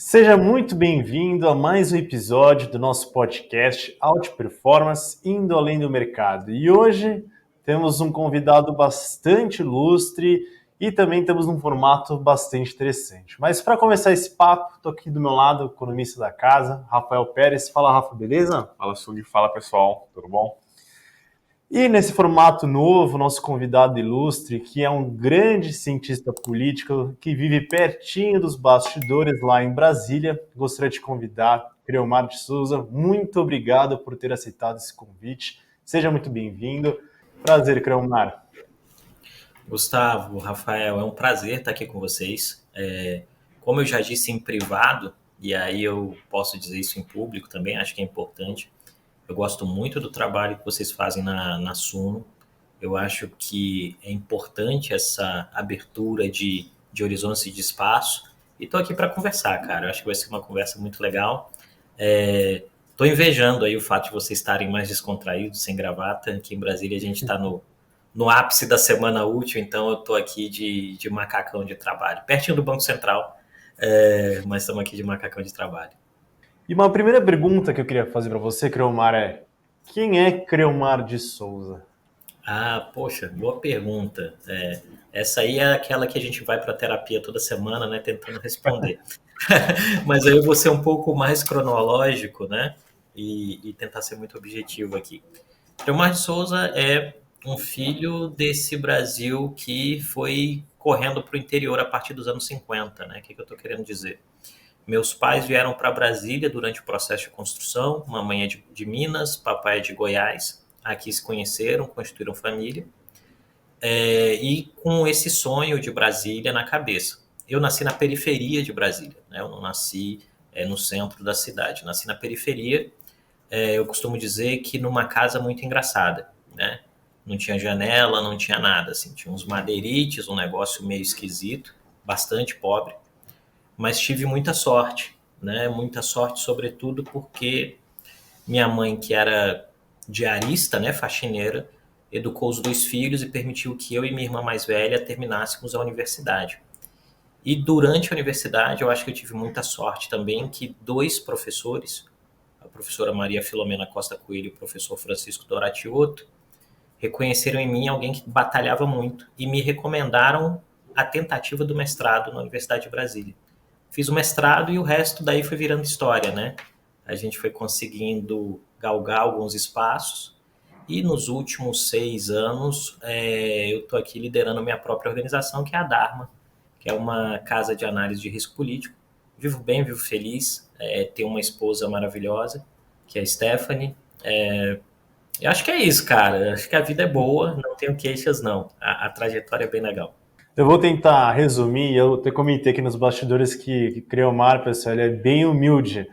Seja muito bem-vindo a mais um episódio do nosso podcast Alta Performance Indo Além do Mercado. E hoje temos um convidado bastante ilustre e também temos um formato bastante interessante. Mas para começar esse papo, estou aqui do meu lado, o economista da casa, Rafael Pérez. Fala, Rafa, beleza? Fala, Sug. Fala, pessoal. Tudo bom? E nesse formato novo, nosso convidado ilustre, que é um grande cientista político que vive pertinho dos bastidores lá em Brasília, gostaria de convidar Creomar de Souza. Muito obrigado por ter aceitado esse convite. Seja muito bem-vindo. Prazer, Creomar. Gustavo, Rafael, é um prazer estar aqui com vocês. Como eu já disse em privado, e aí eu posso dizer isso em público também, acho que é importante. Eu gosto muito do trabalho que vocês fazem na Suno. Eu acho que é importante essa abertura de horizontes e de espaço. E estou aqui para conversar, cara. Eu acho que vai ser uma conversa muito legal. Estou invejando aí o fato de vocês estarem mais descontraídos, sem gravata. Aqui em Brasília a gente está no ápice da semana útil, então eu estou aqui de macacão de trabalho. Pertinho do Banco Central, mas estamos aqui de macacão de trabalho. E uma primeira pergunta que eu queria fazer para você, Creomar, é: quem é Creomar de Souza? Poxa, boa pergunta. Essa aí é aquela que a gente vai para terapia toda semana, né, tentando responder. Mas aí eu vou ser um pouco mais cronológico, né, e tentar ser muito objetivo aqui. Creomar de Souza é um filho desse Brasil que foi correndo para o interior a partir dos anos 50, né? O que eu estou querendo dizer? Meus pais vieram para Brasília durante o processo de construção, mamãe é de Minas, papai é de Goiás. Aqui se conheceram, constituíram família, e com esse sonho de Brasília na cabeça. Eu nasci na periferia de Brasília, né? Eu não nasci no centro da cidade, nasci na periferia. Eu costumo dizer que numa casa muito engraçada, né? Não tinha janela, não tinha nada, assim, tinha uns madeirites, um negócio meio esquisito, bastante pobre, mas tive muita sorte, né? Muita sorte, sobretudo porque minha mãe, que era diarista, né, faxineira, educou os 2 filhos e permitiu que eu e minha irmã mais velha terminássemos a universidade. E durante a universidade, eu acho que eu tive muita sorte também que 2 professores, a professora Maria Filomena Costa Coelho e o professor Francisco Doratioto, reconheceram em mim alguém que batalhava muito e me recomendaram a tentativa do mestrado na Universidade de Brasília. Fiz o mestrado e o resto daí foi virando história, né? A gente foi conseguindo galgar alguns espaços e nos últimos 6 anos eu estou aqui liderando a minha própria organização, que é a Dharma, que é uma casa de análise de risco político. Vivo bem, vivo feliz, tenho uma esposa maravilhosa, que é a Stephanie. Eu acho que é isso, cara. Acho que a vida é boa, não tenho queixas, não. A trajetória é bem legal. Eu vou tentar resumir. Eu até comentei aqui nos bastidores que Creomar, pessoal, ele é bem humilde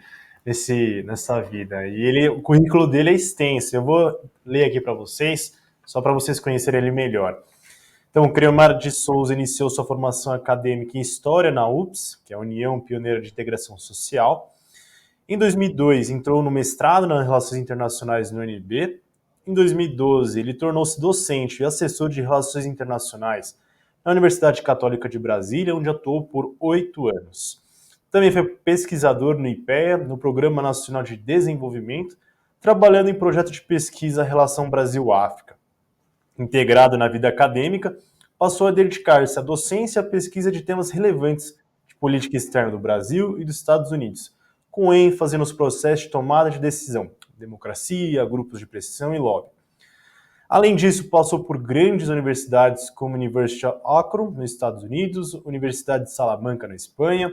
nessa vida. E o currículo dele é extenso. Eu vou ler aqui para vocês, só para vocês conhecerem ele melhor. Então, Creomar de Souza iniciou sua formação acadêmica em História na UPS, que é a União Pioneira de Integração Social. Em 2002, entrou no mestrado nas Relações Internacionais no UNB. Em 2012, ele tornou-se docente e assessor de Relações Internacionais na Universidade Católica de Brasília, onde atuou por 8 anos. Também foi pesquisador no IPEA, no Programa Nacional de Desenvolvimento, trabalhando em projeto de pesquisa Relação Brasil-África. Integrado na vida acadêmica, passou a dedicar-se à docência e à pesquisa de temas relevantes de política externa do Brasil e dos Estados Unidos, com ênfase nos processos de tomada de decisão, democracia, grupos de pressão e lobby. Além disso, passou por grandes universidades como a University of Akron, nos Estados Unidos, Universidade de Salamanca, na Espanha,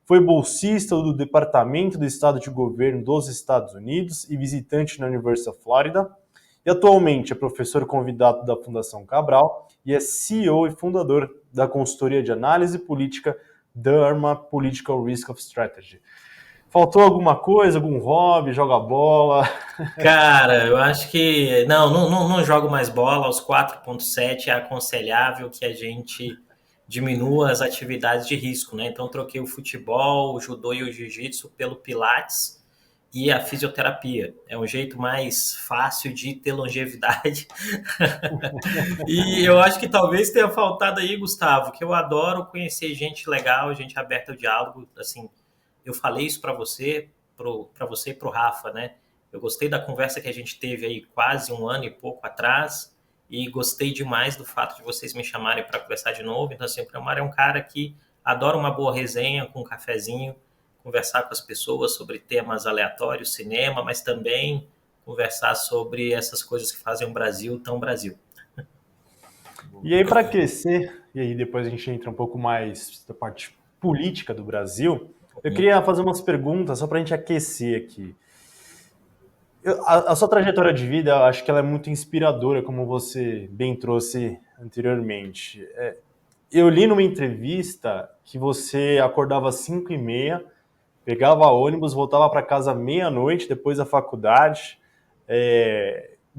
foi bolsista do Departamento do Estado de Governo dos Estados Unidos e visitante na University of Florida, e atualmente é professor convidado da Fundação Cabral e é CEO e fundador da consultoria de análise política Dharma Political Risk of Strategy. Faltou alguma coisa, algum hobby, joga bola? Cara, eu acho que não jogo mais bola. Aos 4.7 é aconselhável que a gente diminua as atividades de risco, né? Então troquei o futebol, o judô e o jiu-jitsu pelo pilates e a fisioterapia. É um jeito mais fácil de ter longevidade. E eu acho que talvez tenha faltado aí, Gustavo, que eu adoro conhecer gente legal, gente aberta ao diálogo, assim. eu falei isso para você e para o Rafa, né? Eu gostei da conversa que a gente teve aí quase um ano e pouco atrás e gostei demais do fato de vocês me chamarem para conversar de novo. Então, assim, o Cleomar é um cara que adora uma boa resenha com um cafezinho, conversar com as pessoas sobre temas aleatórios, cinema, mas também conversar sobre essas coisas que fazem o Brasil tão Brasil. E aí, para aquecer, e aí depois a gente entra um pouco mais da parte política do Brasil, eu queria fazer umas perguntas só para a gente aquecer aqui. A sua trajetória de vida, eu acho que ela é muito inspiradora, como você bem trouxe anteriormente. Eu li numa entrevista que você acordava às 5h30, pegava ônibus, voltava para casa meia-noite depois da faculdade,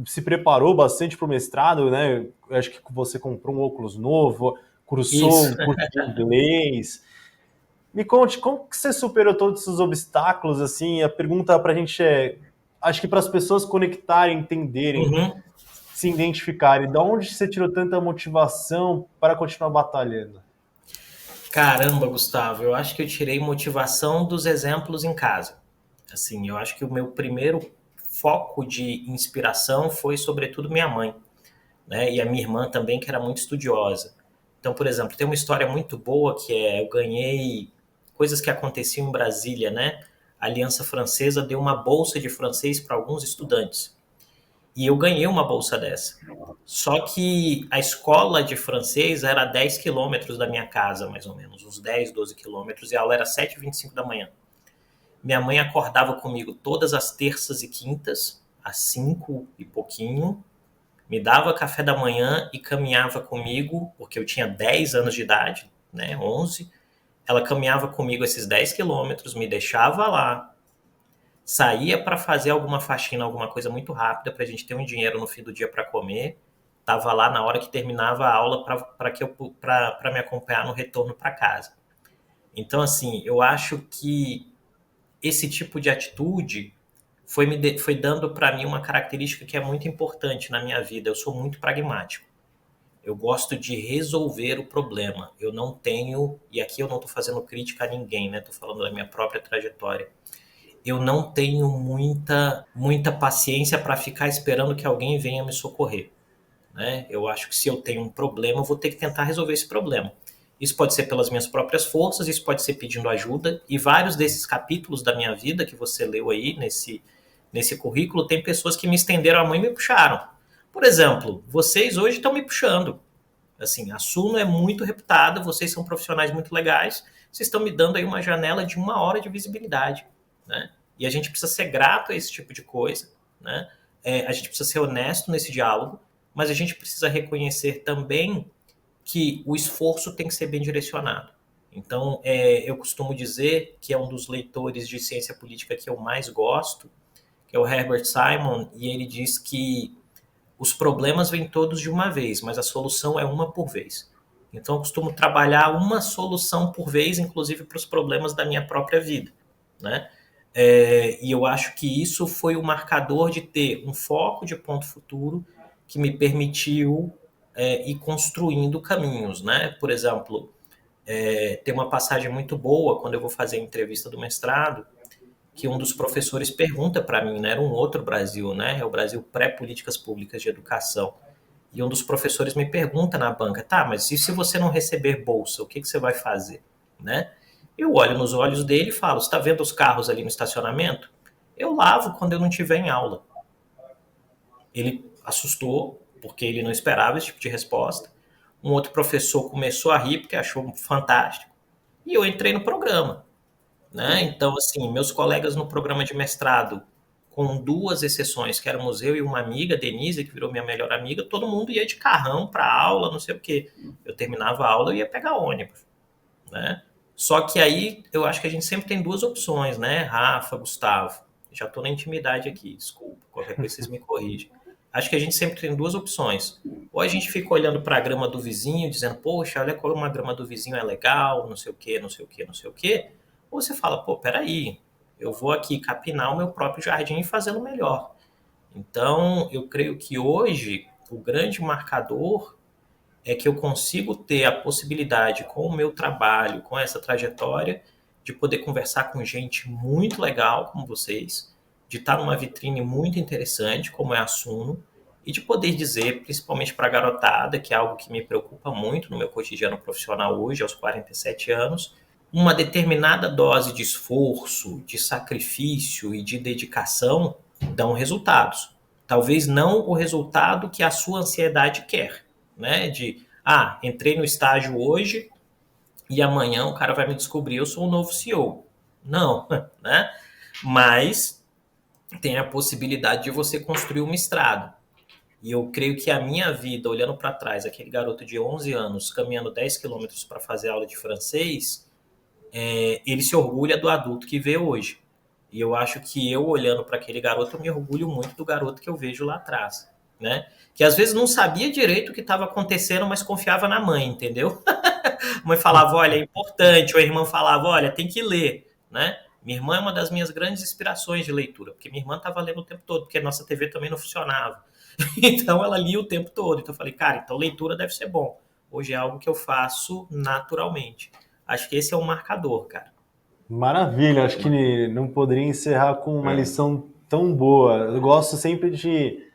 se preparou bastante para o mestrado, né? Eu acho que você comprou um óculos novo, cursou um curso de inglês. Me conte, como que você superou todos esses obstáculos, assim? A pergunta para a gente acho que para as pessoas conectarem, entenderem, se identificarem, de onde você tirou tanta motivação para continuar batalhando? Caramba, Gustavo, eu acho que eu tirei motivação dos exemplos em casa. Assim, eu acho que o meu primeiro foco de inspiração foi, sobretudo, minha mãe, né? E a minha irmã também, que era muito estudiosa. Então, por exemplo, tem uma história muito boa que eu ganhei coisas que aconteciam em Brasília, né? A Aliança Francesa deu uma bolsa de francês para alguns estudantes. E eu ganhei uma bolsa dessa. Só que a escola de francês era a 10 quilômetros da minha casa, mais ou menos, uns 10, 12 quilômetros, e a aula era 7h25 da manhã. Minha mãe acordava comigo todas as terças e quintas, às 5 e pouquinho, me dava café da manhã e caminhava comigo, porque eu tinha 10 anos de idade, né, 11. Ela caminhava comigo esses 10 quilômetros, me deixava lá, saía para fazer alguma faxina, alguma coisa muito rápida, para a gente ter um dinheiro no fim do dia para comer. Estava lá na hora que terminava a aula para me acompanhar no retorno para casa. Então, assim, eu acho que esse tipo de atitude foi dando para mim uma característica que é muito importante na minha vida. Eu sou muito pragmático. Eu gosto de resolver o problema. Eu não tenho, e aqui eu não estou fazendo crítica a ninguém, né? Estou falando da minha própria trajetória. Eu não tenho muita paciência para ficar esperando que alguém venha me socorrer, né? Eu acho que se eu tenho um problema, eu vou ter que tentar resolver esse problema. Isso pode ser pelas minhas próprias forças, isso pode ser pedindo ajuda, e vários desses capítulos da minha vida que você leu aí nesse currículo, tem pessoas que me estenderam a mão e me puxaram. Por exemplo, vocês hoje estão me puxando. Assim, a Suno é muito reputada, vocês são profissionais muito legais, vocês estão me dando aí uma janela de 1 hora de visibilidade, né? E a gente precisa ser grato a esse tipo de coisa, né? A gente precisa ser honesto nesse diálogo, mas a gente precisa reconhecer também que o esforço tem que ser bem direcionado. Então, eu costumo dizer que é um dos leitores de ciência política que eu mais gosto, que é o Herbert Simon, e ele diz que os problemas vêm todos de uma vez, mas a solução é uma por vez. Então, eu costumo trabalhar uma solução por vez, inclusive para os problemas da minha própria vida, né? E eu acho que isso foi o marcador de ter um foco de ponto futuro que me permitiu ir construindo caminhos, né? Por exemplo, tem uma passagem muito boa quando eu vou fazer a entrevista do mestrado, que um dos professores pergunta para mim, né? Era um outro Brasil, né? É o Brasil pré-políticas públicas de educação. E um dos professores me pergunta na banca, tá, mas e se você não receber bolsa, o que você vai fazer, né? Eu olho nos olhos dele e falo, você está vendo os carros ali no estacionamento? Eu lavo quando eu não estiver em aula. Ele assustou, porque ele não esperava esse tipo de resposta. Um outro professor começou a rir, porque achou fantástico. E eu entrei no programa, né? Então, assim, meus colegas no programa de mestrado, com 2 exceções, que éramos eu e uma amiga, Denise, que virou minha melhor amiga, todo mundo ia de carrão para aula, não sei o quê. Eu terminava a aula, eu ia pegar ônibus, né? Só que aí eu acho que a gente sempre tem 2 opções, né? Rafa, Gustavo. Já estou na intimidade aqui, desculpa, qualquer coisa vocês me corrigem. Acho que a gente sempre tem 2 opções. Ou a gente fica olhando para a grama do vizinho, dizendo, poxa, olha como a grama do vizinho é legal, não sei o quê, não sei o quê, não sei o quê. Ou você fala, pô, peraí, eu vou aqui capinar o meu próprio jardim e fazê-lo melhor. Então, eu creio que hoje o grande marcador é que eu consigo ter a possibilidade, com o meu trabalho, com essa trajetória, de poder conversar com gente muito legal como vocês, de estar numa vitrine muito interessante como é a Suno, e de poder dizer, principalmente para a garotada, que é algo que me preocupa muito no meu cotidiano profissional hoje, aos 47 anos, uma determinada dose de esforço, de sacrifício e de dedicação dão resultados. Talvez não o resultado que a sua ansiedade quer, né? Entrei no estágio hoje e amanhã o cara vai me descobrir, eu sou um novo CEO. Não, né? Mas tem a possibilidade de você construir uma estrada. E eu creio que a minha vida, olhando para trás, aquele garoto de 11 anos caminhando 10 quilômetros para fazer aula de francês, ele se orgulha do adulto que vê hoje. E eu acho que eu, olhando para aquele garoto, eu me orgulho muito do garoto que eu vejo lá atrás, né? Que às vezes não sabia direito o que estava acontecendo, mas confiava na mãe, entendeu? A mãe falava, olha, é importante, ou a irmã falava, olha, tem que ler, né? Minha irmã é uma das minhas grandes inspirações de leitura, porque minha irmã estava lendo o tempo todo, porque a nossa TV também não funcionava. Então ela lia o tempo todo. Então eu falei, cara, então leitura deve ser bom. Hoje é algo que eu faço naturalmente. Acho que esse é um marcador, cara. Maravilha, acho que não poderia encerrar com uma lição tão boa. Eu gosto sempre de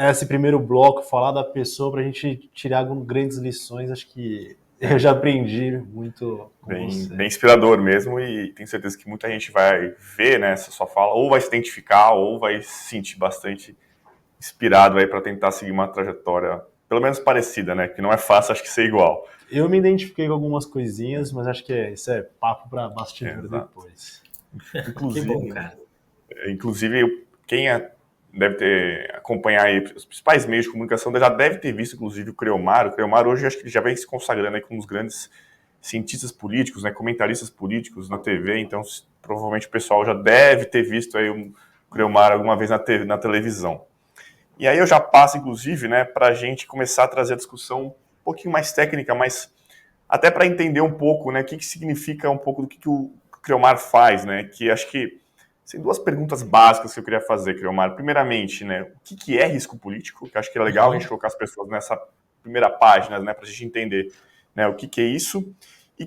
esse primeiro bloco, falar da pessoa para a gente tirar grandes lições. Acho que eu já aprendi muito com você. Bem inspirador mesmo, e tenho certeza que muita gente vai ver, né, essa sua fala, ou vai se identificar, ou vai se sentir bastante inspirado aí para tentar seguir uma trajetória, pelo menos parecida, né, que não é fácil, acho que ser igual. Eu me identifiquei com algumas coisinhas, mas acho que isso é papo para bastidor depois. Que bom, cara. Inclusive, quem deve ter acompanhar aí os principais meios de comunicação já deve ter visto, inclusive, o Creomar. O Creomar hoje acho que já vem se consagrando aí como um dos grandes cientistas políticos, né, comentaristas políticos na TV, então provavelmente o pessoal já deve ter visto aí o Creomar alguma vez na televisão. E aí eu já passo, inclusive, né, para a gente começar a trazer a discussão um pouquinho mais técnica, mas até para entender um pouco, né, o que significa um pouco do que o Creomar faz, né, que acho que tem duas perguntas básicas que eu queria fazer, Creomar. Primeiramente, né, o que é risco político? Que acho que é legal a gente colocar as pessoas nessa primeira página, né, para a gente entender, né, o que é isso e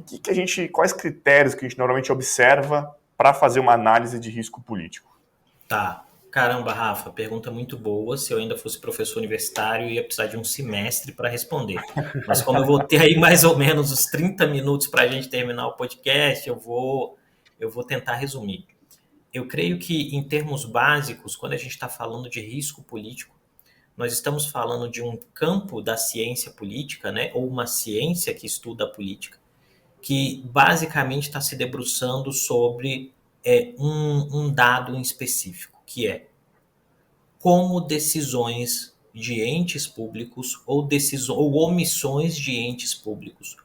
quais critérios que a gente normalmente observa para fazer uma análise de risco político. Tá. Caramba, Rafa, pergunta muito boa. Se eu ainda fosse professor universitário, eu ia precisar de um semestre para responder. Mas como eu vou ter aí mais ou menos os 30 minutos para a gente terminar o podcast, eu vou tentar resumir. Eu creio que, em termos básicos, quando a gente está falando de risco político, nós estamos falando de um campo da ciência política, né, ou uma ciência que estuda a política, que basicamente está se debruçando sobre um dado em específico, que é como decisões de entes públicos ou omissões de entes públicos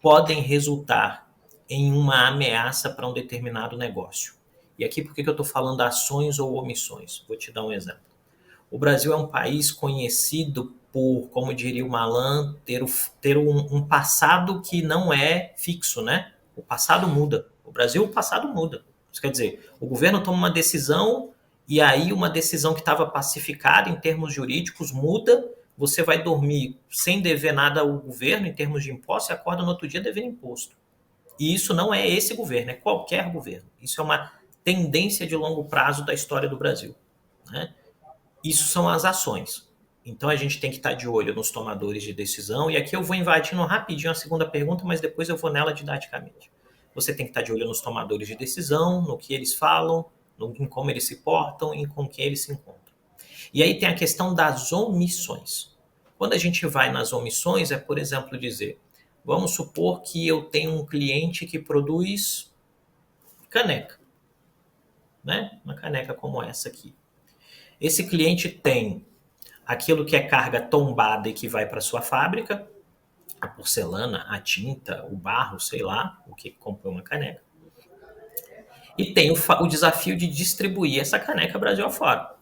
podem resultar em uma ameaça para um determinado negócio. E aqui por que eu estou falando ações ou omissões? Vou te dar um exemplo. O Brasil é um país conhecido por, como diria o Malan, ter um passado que não é fixo, né? O passado muda. O Brasil, o passado muda. Isso quer dizer, o governo toma uma decisão e aí uma decisão que estava pacificada em termos jurídicos muda, você vai dormir sem dever nada ao governo em termos de imposto e acorda no outro dia devendo imposto. E isso não é esse governo, é qualquer governo. Isso é uma tendência de longo prazo da história do Brasil, né? Isso são as ações. Então a gente tem que estar de olho nos tomadores de decisão, e aqui eu vou invadindo rapidinho a segunda pergunta, mas depois eu vou nela didaticamente. Você tem que estar de olho nos tomadores de decisão, no que eles falam, em como eles se portam e com quem eles se encontram. E aí tem a questão das omissões. Quando a gente vai nas omissões, é, por exemplo, dizer, vamos supor que eu tenho um cliente que produz caneca, né? Uma caneca como essa aqui. Esse cliente tem aquilo que é carga tombada e que vai para sua fábrica, a porcelana, a tinta, o barro, sei lá, o que compõe uma caneca. E tem o desafio de distribuir essa caneca Brasil afora.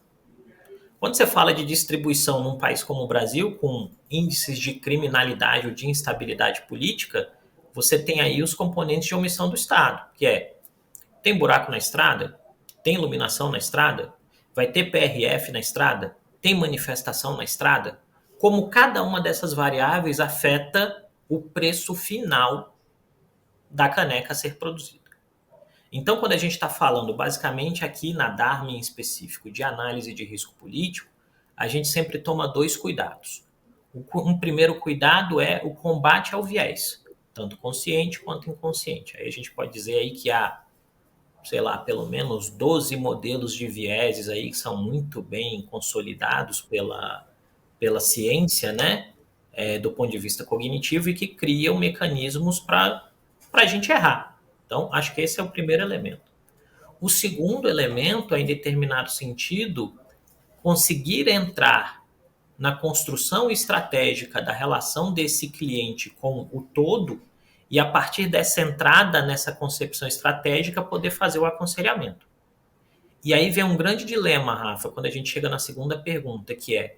Quando você fala de distribuição num país como o Brasil, com índices de criminalidade ou de instabilidade política, você tem aí os componentes de omissão do Estado, que é, tem buraco na estrada? Tem iluminação na estrada? Vai ter PRF na estrada? Tem manifestação na estrada? Como cada uma dessas variáveis afeta o preço final da caneca a ser produzida. Então, quando a gente está falando basicamente aqui na Dharma em específico de análise de risco político, a gente sempre toma 2 cuidados. Um primeiro cuidado é o combate ao viés, tanto consciente quanto inconsciente. Aí a gente pode dizer aí que há, sei lá, pelo menos 12 modelos de vieses aí que são muito bem consolidados pela ciência, né? Do ponto de vista cognitivo e que criam mecanismos para a gente errar. Então, acho que esse é o primeiro elemento. O segundo elemento é, em determinado sentido, conseguir entrar na construção estratégica da relação desse cliente com o todo e, a partir dessa entrada nessa concepção estratégica, poder fazer o aconselhamento. E aí vem um grande dilema, Rafa, quando a gente chega na segunda pergunta, que é: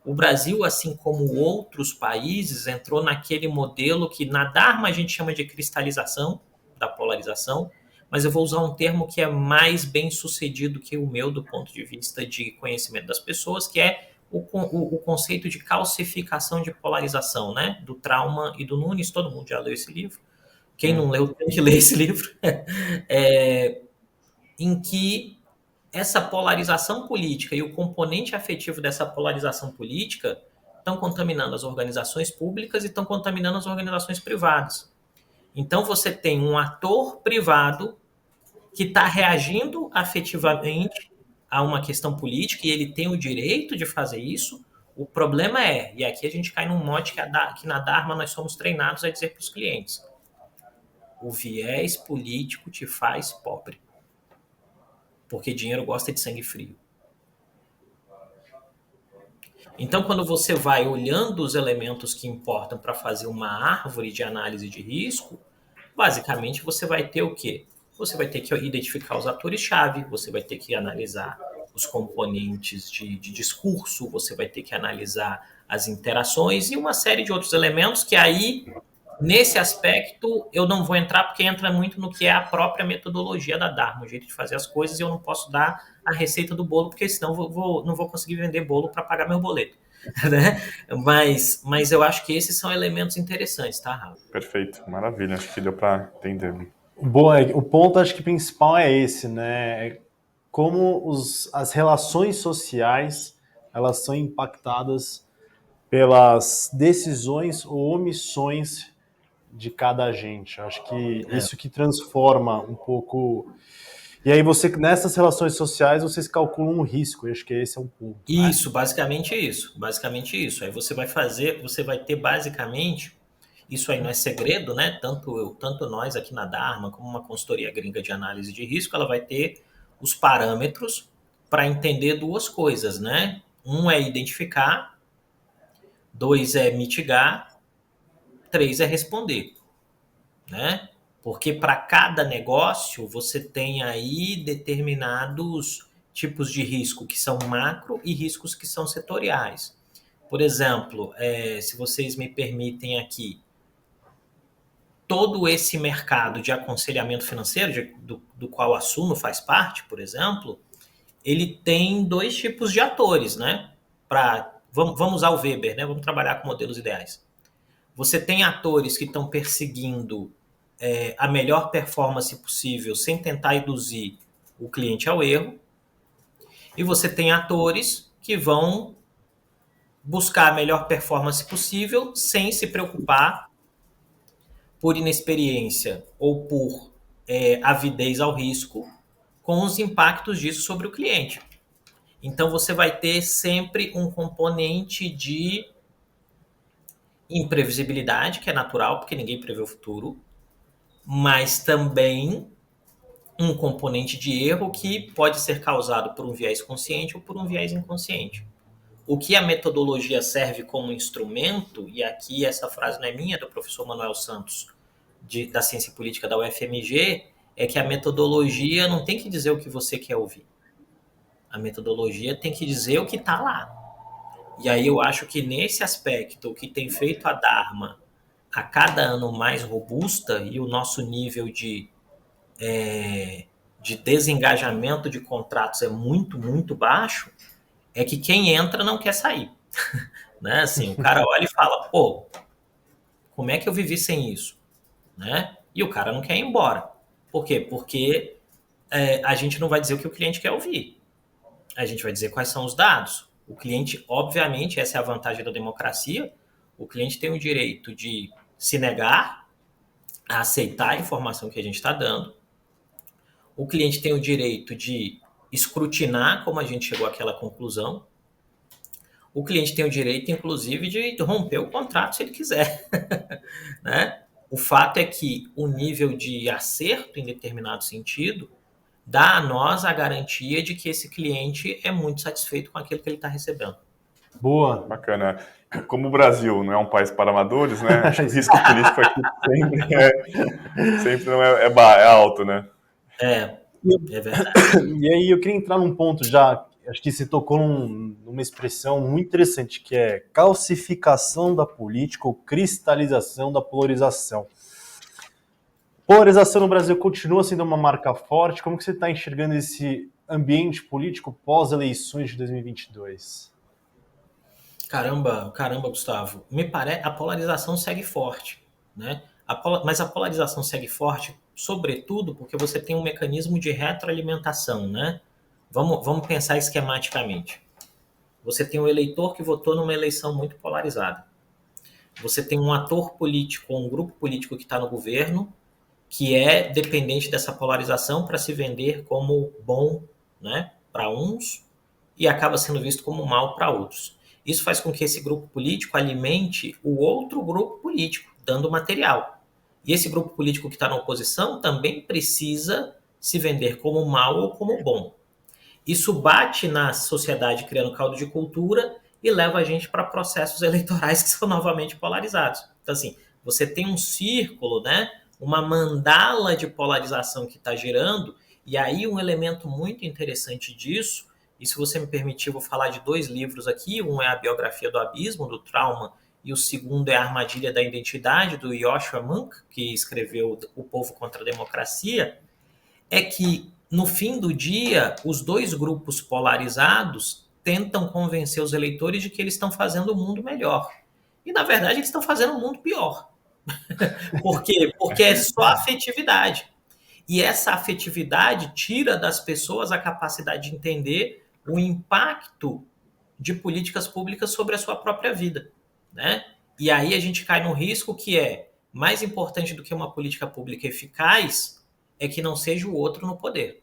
o Brasil, assim como outros países, entrou naquele modelo que na Dharma a gente chama de cristalização da polarização, mas eu vou usar um termo que é mais bem sucedido que o meu do ponto de vista de conhecimento das pessoas, que é o conceito de calcificação de polarização, né? Do Trauma e do Nunes. Todo mundo já leu esse livro. Quem não leu tem que ler esse livro. Em que essa polarização política e o componente afetivo dessa polarização política estão contaminando as organizações públicas e estão contaminando as organizações privadas. Então, você tem um ator privado que está reagindo afetivamente a uma questão política e ele tem o direito de fazer isso. O problema é, e aqui a gente cai num mote que na Dharma nós somos treinados a dizer para os clientes: o viés político te faz pobre. Porque dinheiro gosta de sangue frio. Então, quando você vai olhando os elementos que importam para fazer uma árvore de análise de risco, basicamente você vai ter o quê? Você vai ter que identificar os atores-chave, você vai ter que analisar os componentes de discurso, você vai ter que analisar as interações e uma série de outros elementos que aí, nesse aspecto, eu não vou entrar porque entra muito no que é a própria metodologia da Dharma, o jeito de fazer as coisas, e eu não posso dar a receita do bolo, porque senão não vou conseguir vender bolo para pagar meu boleto. Né? Mas eu acho que esses são elementos interessantes, tá, Rafa? Perfeito, maravilha, acho que deu para entender. Bom, o ponto acho que principal é esse, né? É como as relações sociais elas são impactadas pelas decisões ou omissões de cada agente. Acho que isso que transforma um pouco. E aí você, nessas relações sociais, vocês calculam um risco. Eu acho que esse é um ponto. Isso, basicamente isso. Basicamente isso. Aí você vai ter basicamente, isso aí não é segredo, né? Tanto nós aqui na Dharma, como uma consultoria gringa de análise de risco, ela vai ter os parâmetros para entender 2 coisas, né? Um é identificar, 2 é mitigar, 3 é responder, né? Porque para cada negócio você tem aí determinados tipos de risco que são macro e riscos que são setoriais. Por exemplo, se vocês me permitem aqui, todo esse mercado de aconselhamento financeiro, do qual a Suno faz parte, por exemplo, ele tem 2 tipos de atores, né? Vamos usar o Weber, né? Vamos trabalhar com modelos ideais. Você tem atores que estão perseguindo a melhor performance possível sem tentar induzir o cliente ao erro. E você tem atores que vão buscar a melhor performance possível sem se preocupar por inexperiência ou por avidez ao risco com os impactos disso sobre o cliente. Então, você vai ter sempre um componente de imprevisibilidade, que é natural, porque ninguém prevê o futuro, mas também um componente de erro que pode ser causado por um viés consciente ou por um viés inconsciente. O que a metodologia serve como instrumento, e aqui essa frase não é minha, é do professor Manuel Santos, da Ciência Política da UFMG, é que a metodologia não tem que dizer o que você quer ouvir. A metodologia tem que dizer o que está lá. E aí eu acho que nesse aspecto, o que tem feito a Dharma a cada ano mais robusta e o nosso nível de desengajamento de contratos é muito, muito baixo, é que quem entra não quer sair. Né? Assim, o cara olha e fala, pô, como é que eu vivi sem isso? Né? E o cara não quer ir embora. Por quê? Porque a gente não vai dizer o que o cliente quer ouvir. A gente vai dizer quais são os dados. O cliente, obviamente, essa é a vantagem da democracia, o cliente tem o direito de se negar a aceitar a informação que a gente está dando. O cliente tem o direito de escrutinar como a gente chegou àquela conclusão. O cliente tem o direito, inclusive, de romper o contrato se ele quiser. Né? O fato é que o nível de acerto em determinado sentido dá a nós a garantia de que esse cliente é muito satisfeito com aquilo que ele está recebendo. Boa. Bacana. Como o Brasil não é um país para amadores, né? Acho que o risco político aqui sempre não é alto, né? É verdade. E aí eu queria entrar num ponto já, acho que você tocou numa expressão muito interessante, que é calcificação da política ou cristalização da polarização. Polarização no Brasil continua sendo uma marca forte. Como que você está enxergando esse ambiente político pós-eleições de 2022? Caramba, Gustavo. Me parece a polarização segue forte, né? Mas a polarização segue forte, sobretudo porque você tem um mecanismo de retroalimentação, né? Vamos pensar esquematicamente. Você tem um eleitor que votou numa eleição muito polarizada. Você tem um ator político, um grupo político que está no governo, que é dependente dessa polarização para se vender como bom, né, para uns e acaba sendo visto como mal para outros. Isso faz com que esse grupo político alimente o outro grupo político, dando material. E esse grupo político que está na oposição também precisa se vender como mal ou como bom. Isso bate na sociedade, criando caldo de cultura e leva a gente para processos eleitorais que são novamente polarizados. Então, assim, você tem um círculo, né, uma mandala de polarização que está gerando, e aí um elemento muito interessante disso, e se você me permitir, eu vou falar de 2 livros aqui, um é a Biografia do Abismo, do Trauman, e o segundo é a Armadilha da Identidade, do Joshua Munk, que escreveu O Povo contra a Democracia, é que, no fim do dia, os 2 grupos polarizados tentam convencer os eleitores de que eles estão fazendo o mundo melhor. E, na verdade, eles estão fazendo o mundo pior. Por quê? Porque é só afetividade. E essa afetividade tira das pessoas a capacidade de entender o impacto de políticas públicas sobre a sua própria vida, né? E aí a gente cai no risco que é mais importante do que uma política pública eficaz é que não seja o outro no poder.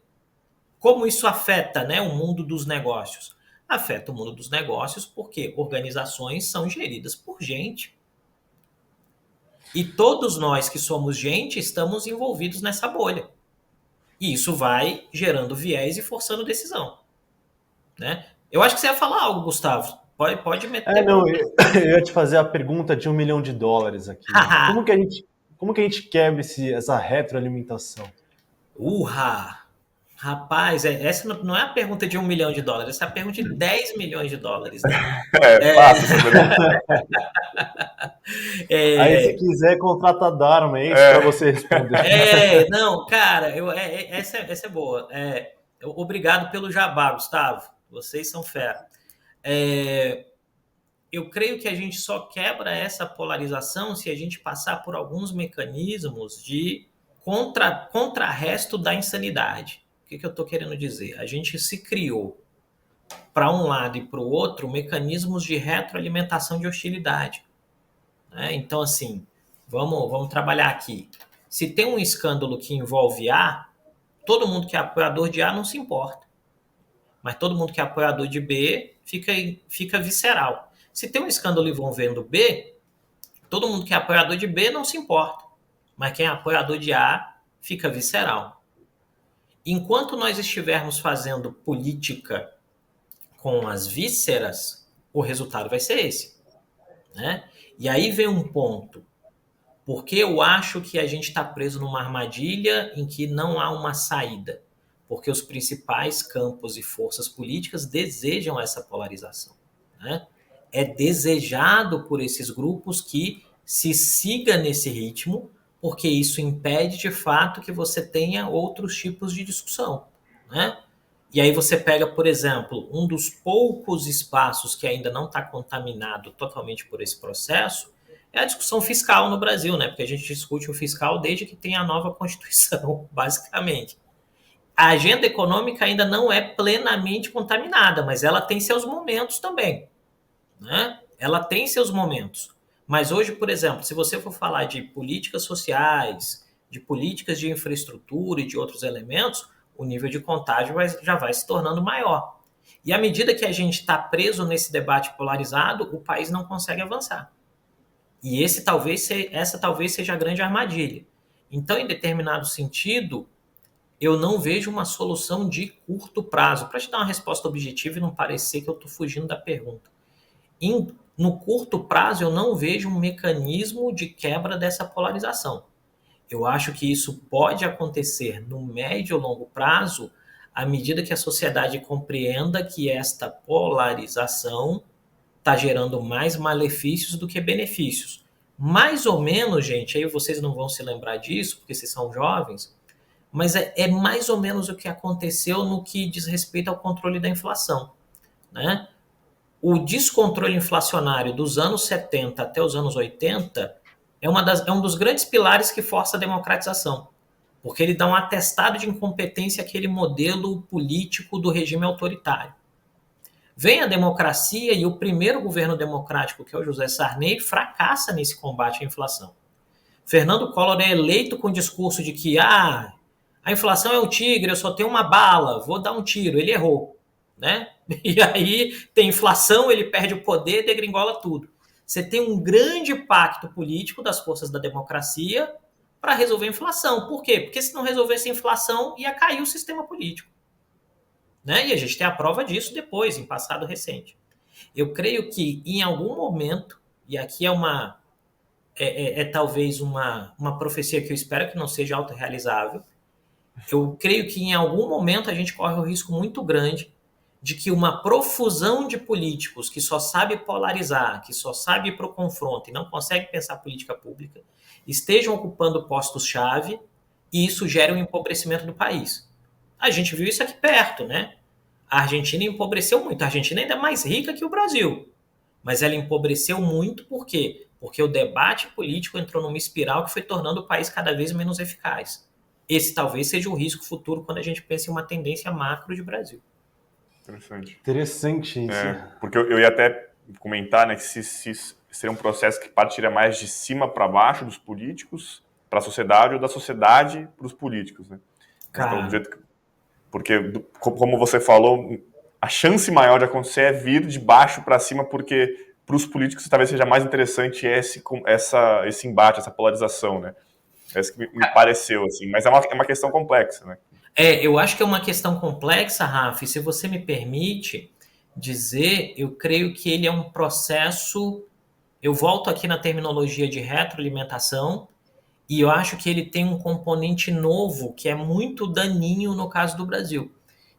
Como isso afeta, né, o mundo dos negócios? Afeta o mundo dos negócios porque organizações são geridas por gente. E todos nós que somos gente estamos envolvidos nessa bolha. E isso vai gerando viés e forçando decisão. Né? Eu acho que você ia falar algo, Gustavo. Pode meter. Não, eu ia te fazer a pergunta de $1 milhão aqui. Como que a gente quebra essa retroalimentação? Rapaz, essa não é a pergunta de $1 milhão, essa é a pergunta de $10 milhões. Né? Fácil. Aí, se quiser, contrata a Dharma, é isso para você responder. Não, cara, essa é boa. Obrigado pelo jabá, Gustavo. Vocês são fera. Eu creio que a gente só quebra essa polarização se a gente passar por alguns mecanismos de contrarresto da insanidade. O que eu estou querendo dizer? A gente se criou, para um lado e para o outro, mecanismos de retroalimentação de hostilidade. Né? Então, assim, vamos trabalhar aqui. Se tem um escândalo que envolve A, todo mundo que é apoiador de A não se importa. Mas todo mundo que é apoiador de B fica visceral. Se tem um escândalo envolvendo B, todo mundo que é apoiador de B não se importa. Mas quem é apoiador de A fica visceral. Enquanto nós estivermos fazendo política com as vísceras, o resultado vai ser esse. Né? E aí vem um ponto. Porque eu acho que a gente está preso numa armadilha em que não há uma saída. Porque os principais campos e forças políticas desejam essa polarização. Né? É desejado por esses grupos que se siga nesse ritmo, porque isso impede, de fato, que você tenha outros tipos de discussão. Né? E aí você pega, por exemplo, um dos poucos espaços que ainda não está contaminado totalmente por esse processo, é a discussão fiscal no Brasil, né? Porque a gente discute o fiscal desde que tem a nova Constituição, basicamente. A agenda econômica ainda não é plenamente contaminada, mas ela tem seus momentos também, né? Ela tem seus momentos. Mas hoje, por exemplo, se você for falar de políticas sociais, de políticas de infraestrutura e de outros elementos, o nível de contágio já vai se tornando maior. E à medida que a gente está preso nesse debate polarizado, o país não consegue avançar. E essa talvez seja a grande armadilha. Então, em determinado sentido, eu não vejo uma solução de curto prazo. Para te dar uma resposta objetiva e não parecer que eu estou fugindo da pergunta. No curto prazo, eu não vejo um mecanismo de quebra dessa polarização. Eu acho que isso pode acontecer no médio ou longo prazo, à medida que a sociedade compreenda que esta polarização está gerando mais malefícios do que benefícios. Mais ou menos, gente, aí vocês não vão se lembrar disso, porque vocês são jovens, mas é mais ou menos o que aconteceu no que diz respeito ao controle da inflação, né? O descontrole inflacionário dos anos 70 até os anos 80 é um dos grandes pilares que força a democratização, porque ele dá um atestado de incompetência àquele modelo político do regime autoritário. Vem a democracia e o primeiro governo democrático, que é o José Sarney, fracassa nesse combate à inflação. Fernando Collor é eleito com o discurso de que a inflação é o tigre, eu só tenho uma bala, vou dar um tiro. Ele errou, né? E aí tem inflação, ele perde o poder, degringola tudo. Você tem um grande pacto político das forças da democracia para resolver a inflação. Por quê? Porque se não resolvesse a inflação, ia cair o sistema político, né? E a gente tem a prova disso depois, em passado recente. Eu creio que em algum momento, e aqui talvez uma profecia que eu espero que não seja autorrealizável, eu creio que em algum momento a gente corre um risco muito grande de que uma profusão de políticos que só sabe polarizar, que só sabe ir para o confronto e não consegue pensar política pública, estejam ocupando postos-chave e isso gera um empobrecimento do país. A gente viu isso aqui perto, né? A Argentina empobreceu muito. A Argentina ainda é mais rica que o Brasil. Mas ela empobreceu muito por quê? Porque o debate político entrou numa espiral que foi tornando o país cada vez menos eficaz. Esse talvez seja o risco futuro quando a gente pensa em uma tendência macro de Brasil. Interessante isso. Porque eu ia até comentar, né, que se seria um processo que partiria mais de cima para baixo dos políticos para a sociedade ou da sociedade para os políticos, né? Então, porque, como você falou, a chance maior de acontecer é vir de baixo para cima, porque para os políticos talvez seja mais interessante esse embate, essa polarização, né? Essa que me pareceu, assim. Mas é uma questão complexa, né? Eu acho que é uma questão complexa, Rafa, e se você me permite dizer, eu creio que ele é um processo, eu volto aqui na terminologia de retroalimentação, e eu acho que ele tem um componente novo que é muito daninho no caso do Brasil,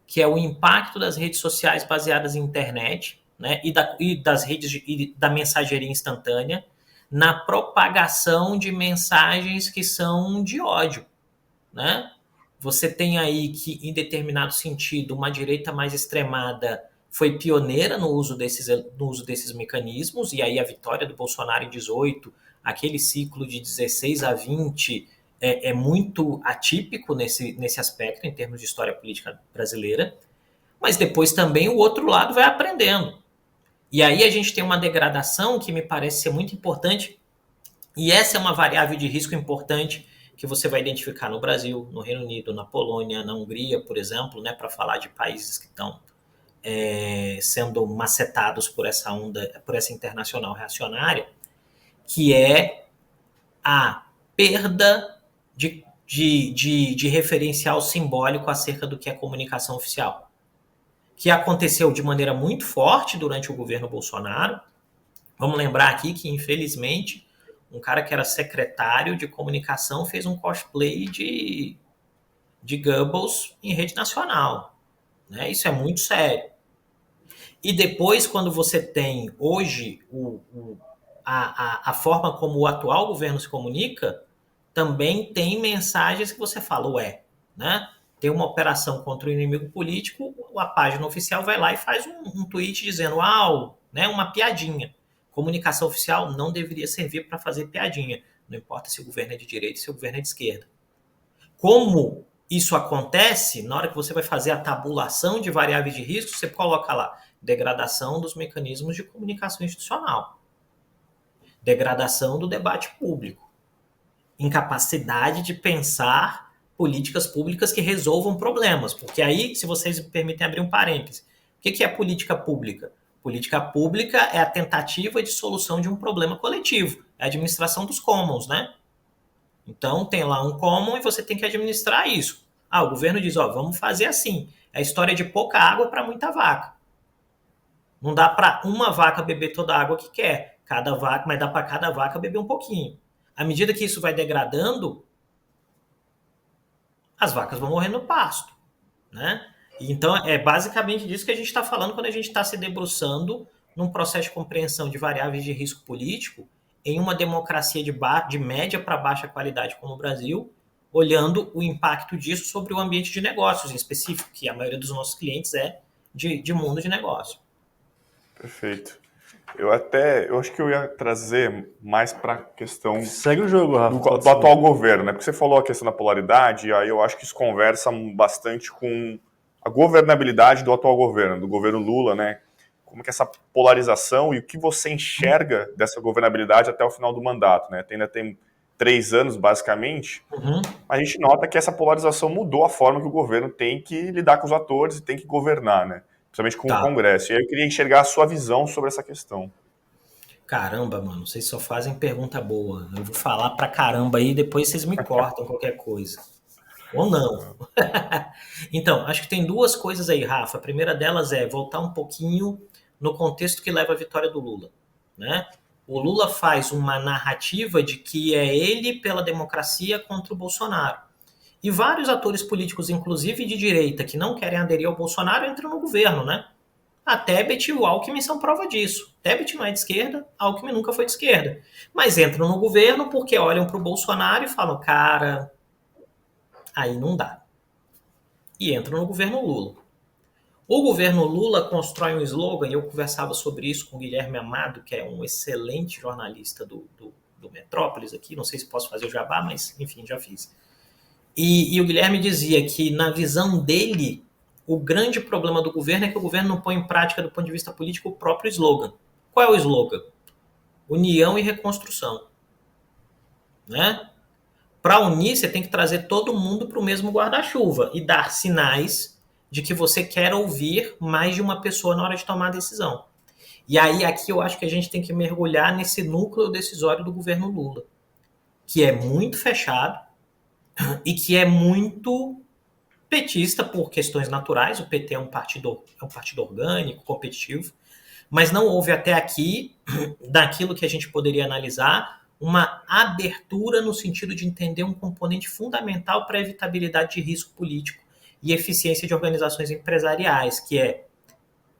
que é o impacto das redes sociais baseadas em internet, né, e das redes e da mensageria instantânea na propagação de mensagens que são de ódio, né? Você tem aí que, em determinado sentido, uma direita mais extremada foi pioneira no uso desses mecanismos, e aí a vitória do Bolsonaro em 18, aquele ciclo de 16 a 20, é muito atípico nesse aspecto, em termos de história política brasileira. Mas depois também o outro lado vai aprendendo. E aí a gente tem uma degradação que me parece ser muito importante, e essa é uma variável de risco importante que você vai identificar no Brasil, no Reino Unido, na Polônia, na Hungria, por exemplo, né, para falar de países que estão sendo macetados por essa onda, por essa internacional reacionária, que é a perda de referencial simbólico acerca do que é comunicação oficial, que aconteceu de maneira muito forte durante o governo Bolsonaro. Vamos lembrar aqui que, infelizmente, um cara que era secretário de comunicação fez um cosplay de Goebbels em rede nacional, né? Isso é muito sério. E depois, quando você tem hoje a forma como o atual governo se comunica, também tem mensagens que você fala, né? Tem uma operação contra o inimigo político, a página oficial vai lá e faz um tweet dizendo, né, uma piadinha. comunicação oficial não deveria servir para fazer piadinha. Não importa se o governo é de direita ou se o governo é de esquerda. Como isso acontece, na hora que você vai fazer a tabulação de variáveis de risco, você coloca lá degradação dos mecanismos de comunicação institucional, degradação do debate público, incapacidade de pensar políticas públicas que resolvam problemas. Porque aí, se vocês me permitem abrir um parêntese, o que é política pública? Política pública é a tentativa de solução de um problema coletivo, é a administração dos commons, né? Então, tem lá um common e você tem que administrar isso. O governo diz, vamos fazer assim. É a história de pouca água para muita vaca. Não dá para uma vaca beber toda a água que quer, mas dá para cada vaca beber um pouquinho. À medida que isso vai degradando, as vacas vão morrer no pasto, né? Então, é basicamente disso que a gente está falando quando a gente está se debruçando num processo de compreensão de variáveis de risco político em uma democracia de média para baixa qualidade como o Brasil, olhando o impacto disso sobre o ambiente de negócios em específico, que a maioria dos nossos clientes é de mundo de negócio. Perfeito. Eu acho que eu ia trazer mais para a questão Segue o jogo, Rafa, do atual governo, né? Porque você falou a questão da polaridade, e aí eu acho que isso conversa bastante com a governabilidade do atual governo, do governo Lula, né? Como que essa polarização e o que você enxerga dessa governabilidade até o final do mandato, né? Ainda tem 3 anos, basicamente, a gente nota que essa polarização mudou a forma que o governo tem que lidar com os atores e tem que governar, né? Principalmente com o Congresso. E aí eu queria enxergar a sua visão sobre essa questão. Caramba, mano, vocês só fazem pergunta boa. Eu vou falar pra caramba aí, depois vocês me cortam qualquer coisa. Ou não. Então, acho que tem 2 coisas aí, Rafa. A primeira delas é voltar um pouquinho no contexto que leva à vitória do Lula, né? O Lula faz uma narrativa de que é ele pela democracia contra o Bolsonaro. E vários atores políticos, inclusive de direita, que não querem aderir ao Bolsonaro, entram no governo, né? A Tebet e o Alckmin são prova disso. Tebet não é de esquerda, Alckmin nunca foi de esquerda. Mas entram no governo porque olham para o Bolsonaro e falam, cara, aí não dá. E entram no governo Lula. O governo Lula constrói um slogan, e eu conversava sobre isso com o Guilherme Amado, que é um excelente jornalista do Metrópolis aqui, não sei se posso fazer o jabá, mas enfim, já fiz. E o Guilherme dizia que, na visão dele, o grande problema do governo é que o governo não põe em prática, do ponto de vista político, o próprio slogan. Qual é o slogan? União e reconstrução. Né? Para unir, você tem que trazer todo mundo para o mesmo guarda-chuva e dar sinais de que você quer ouvir mais de uma pessoa na hora de tomar a decisão. E aí, aqui eu acho que a gente tem que mergulhar nesse núcleo decisório do governo Lula, que é muito fechado e que é muito petista por questões naturais. O PT é um partido orgânico, competitivo, mas não houve até aqui, daquilo que a gente poderia analisar, uma abertura no sentido de entender um componente fundamental para a evitabilidade de risco político e eficiência de organizações empresariais, que é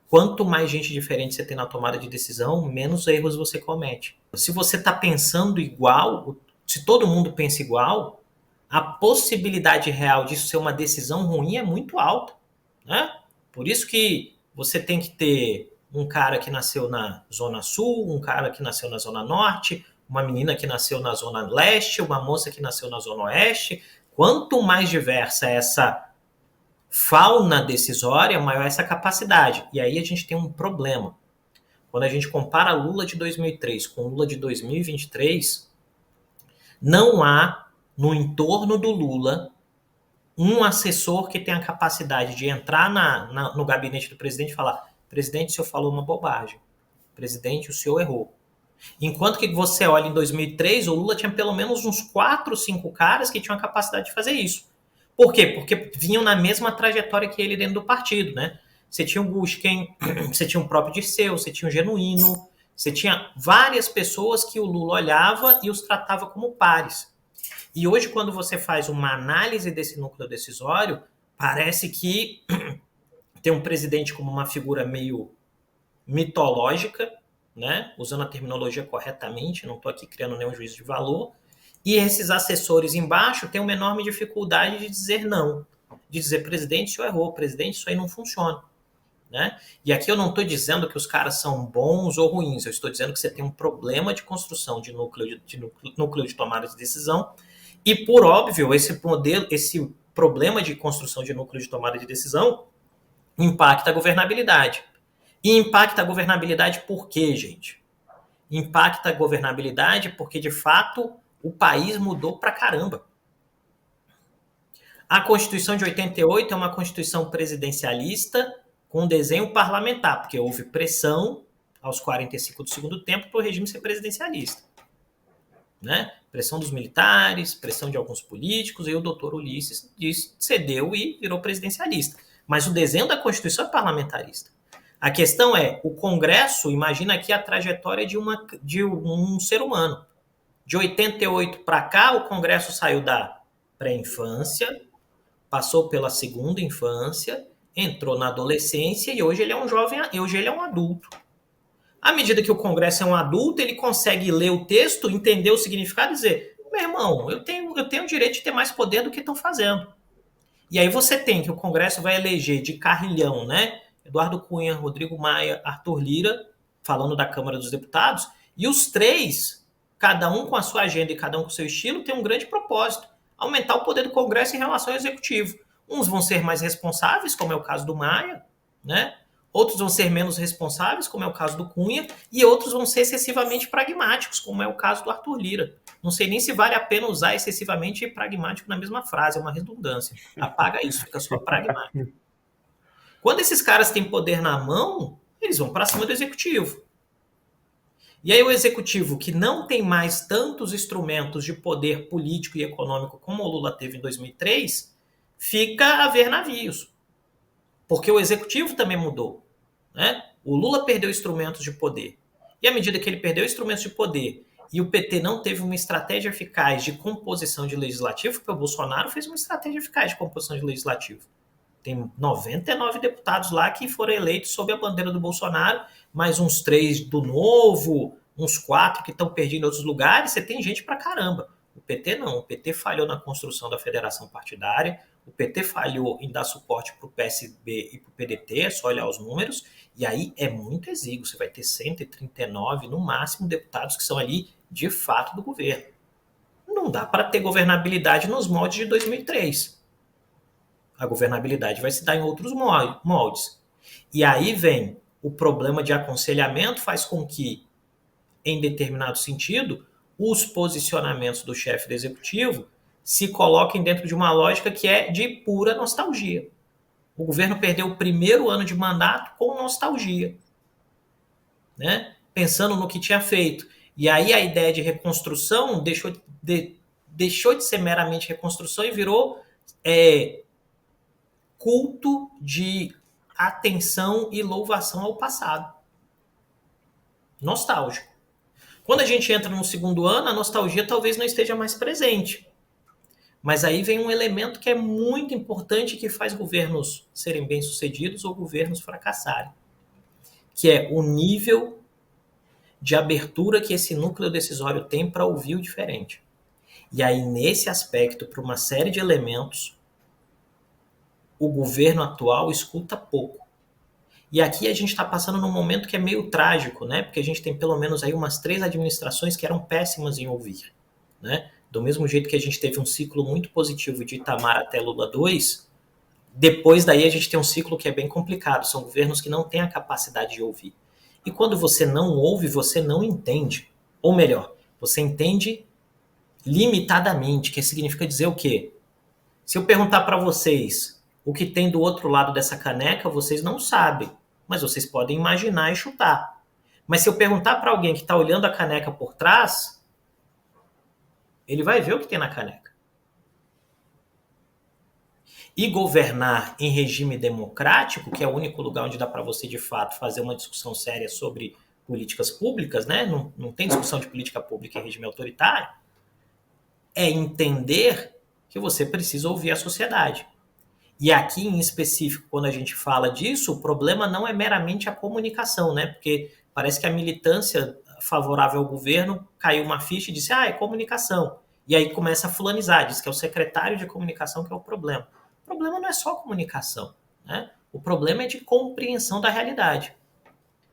quanto mais gente diferente você tem na tomada de decisão, menos erros você comete. Se você está pensando igual, se todo mundo pensa igual, a possibilidade real disso ser uma decisão ruim é muito alta, né? Por isso que você tem que ter um cara que nasceu na Zona Sul, um cara que nasceu na Zona Norte, uma menina que nasceu na Zona Leste, uma moça que nasceu na Zona Oeste. Quanto mais diversa essa fauna decisória, maior essa capacidade. E aí a gente tem um problema. Quando a gente compara Lula de 2003 com Lula de 2023, não há no entorno do Lula um assessor que tenha a capacidade de entrar no gabinete do presidente e falar: presidente, o senhor falou uma bobagem. Presidente, o senhor errou. Enquanto que você olha em 2003, o Lula tinha pelo menos uns 4, 5 caras que tinham a capacidade de fazer isso. Por quê? Porque vinham na mesma trajetória que ele dentro do partido, né? Você tinha o Gusquem, você tinha o próprio Dirceu, você tinha o Genuíno, você tinha várias pessoas que o Lula olhava e os tratava como pares. E hoje, quando você faz uma análise desse núcleo decisório, parece que tem um presidente como uma figura meio mitológica, né? Usando a terminologia corretamente, não estou aqui criando nenhum juízo de valor, e esses assessores embaixo têm uma enorme dificuldade de dizer não, de dizer: presidente, o senhor errou, presidente, isso aí não funciona. né? E aqui eu não estou dizendo que os caras são bons ou ruins, eu estou dizendo que você tem um problema de construção de núcleo de tomada de decisão, e por óbvio, esse problema de construção de núcleo de tomada de decisão impacta a governabilidade. E impacta a governabilidade por quê, gente? Impacta a governabilidade porque, de fato, o país mudou pra caramba. A Constituição de 88 é uma Constituição presidencialista com desenho parlamentar, porque houve pressão aos 45 do segundo tempo para o regime ser presidencialista. Né? Pressão dos militares, pressão de alguns políticos, e o doutor Ulisses cedeu e virou presidencialista. Mas o desenho da Constituição é parlamentarista. A questão é, o Congresso, imagina aqui a trajetória de um ser humano. De 88 para cá, o Congresso saiu da pré-infância, passou pela segunda infância, entrou na adolescência e hoje ele é um jovem, hoje ele é um adulto. À medida que o Congresso é um adulto, ele consegue ler o texto, entender o significado e dizer, meu irmão, eu tenho o direito de ter mais poder do que estão fazendo. E aí você tem que o Congresso vai eleger de carrilhão, né? Eduardo Cunha, Rodrigo Maia, Arthur Lira, falando da Câmara dos Deputados, e os três, cada um com a sua agenda e cada um com o seu estilo, tem um grande propósito, aumentar o poder do Congresso em relação ao Executivo. Uns vão ser mais responsáveis, como é o caso do Maia, né? Outros vão ser menos responsáveis, como é o caso do Cunha, e outros vão ser excessivamente pragmáticos, como é o caso do Arthur Lira. Não sei nem se vale a pena usar excessivamente e pragmático na mesma frase, é uma redundância. Apaga isso, fica só pragmático. Quando esses caras têm poder na mão, eles vão para cima do Executivo. E aí o Executivo, que não tem mais tantos instrumentos de poder político e econômico como o Lula teve em 2003, fica a ver navios. Porque o Executivo também mudou. Né? O Lula perdeu instrumentos de poder. E à medida que ele perdeu instrumentos de poder e o PT não teve uma estratégia eficaz de composição de legislativo, porque o Bolsonaro fez uma estratégia eficaz de composição de legislativo. Tem 99 deputados lá que foram eleitos sob a bandeira do Bolsonaro, mais uns 3 do Novo, uns 4 que estão perdidos em outros lugares. Você tem gente pra caramba. O PT não. O PT falhou na construção da federação partidária. O PT falhou em dar suporte para o PSB e para o PDT, é só olhar os números. E aí é muito exíguo. Você vai ter 139, no máximo, deputados que são ali, de fato, do governo. Não dá para ter governabilidade nos moldes de 2003. A governabilidade vai se dar em outros moldes. E aí vem o problema de aconselhamento, faz com que, em determinado sentido, os posicionamentos do chefe do executivo se coloquem dentro de uma lógica que é de pura nostalgia. O governo perdeu o primeiro ano de mandato com nostalgia, né? Pensando no que tinha feito. E aí a ideia de reconstrução deixou de ser meramente reconstrução e virou culto de atenção e louvação ao passado. Nostálgico. Quando a gente entra no segundo ano, a nostalgia talvez não esteja mais presente. Mas aí vem um elemento que é muito importante que faz governos serem bem-sucedidos ou governos fracassarem, que é o nível de abertura que esse núcleo decisório tem para ouvir o diferente. E aí, nesse aspecto, para uma série de elementos, o governo atual escuta pouco. E aqui a gente está passando num momento que é meio trágico, né? Porque a gente tem pelo menos aí umas 3 administrações que eram péssimas em ouvir, né? Do mesmo jeito que a gente teve um ciclo muito positivo de Itamar até Lula 2, depois daí a gente tem um ciclo que é bem complicado. São governos que não têm a capacidade de ouvir. E quando você não ouve, você não entende. Ou melhor, você entende limitadamente, que significa dizer o quê? Se eu perguntar para vocês o que tem do outro lado dessa caneca, vocês não sabem, mas vocês podem imaginar e chutar. Mas se eu perguntar para alguém que está olhando a caneca por trás, ele vai ver o que tem na caneca. E governar em regime democrático, que é o único lugar onde dá para você, de fato, fazer uma discussão séria sobre políticas públicas, né? Não tem discussão de política pública em regime autoritário, é entender que você precisa ouvir a sociedade. E aqui, em específico, quando a gente fala disso, o problema não é meramente a comunicação, né? Porque parece que a militância favorável ao governo caiu uma ficha e disse, é comunicação. E aí começa a fulanizar, diz que é o secretário de comunicação que é o problema. O problema não é só a comunicação, né? O problema é de compreensão da realidade,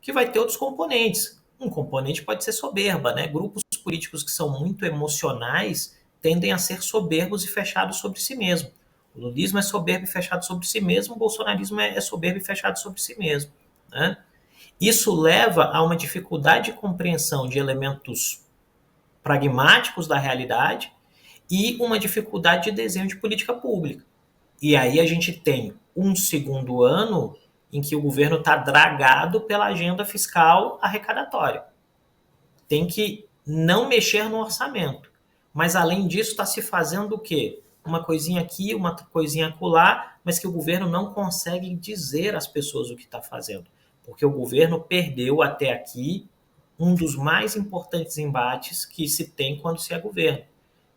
que vai ter outros componentes. Um componente pode ser soberba, né? Grupos políticos que são muito emocionais tendem a ser soberbos e fechados sobre si mesmo. O lulismo é soberbo e fechado sobre si mesmo, o bolsonarismo é soberbo e fechado sobre si mesmo, né? Isso leva a uma dificuldade de compreensão de elementos pragmáticos da realidade e uma dificuldade de desenho de política pública. E aí a gente tem um segundo ano em que o governo está dragado pela agenda fiscal arrecadatória. Tem que não mexer no orçamento. Mas, além disso, está se fazendo o quê? Uma coisinha aqui, uma coisinha acolá, mas que o governo não consegue dizer às pessoas o que está fazendo. Porque o governo perdeu até aqui um dos mais importantes embates que se tem quando se é governo,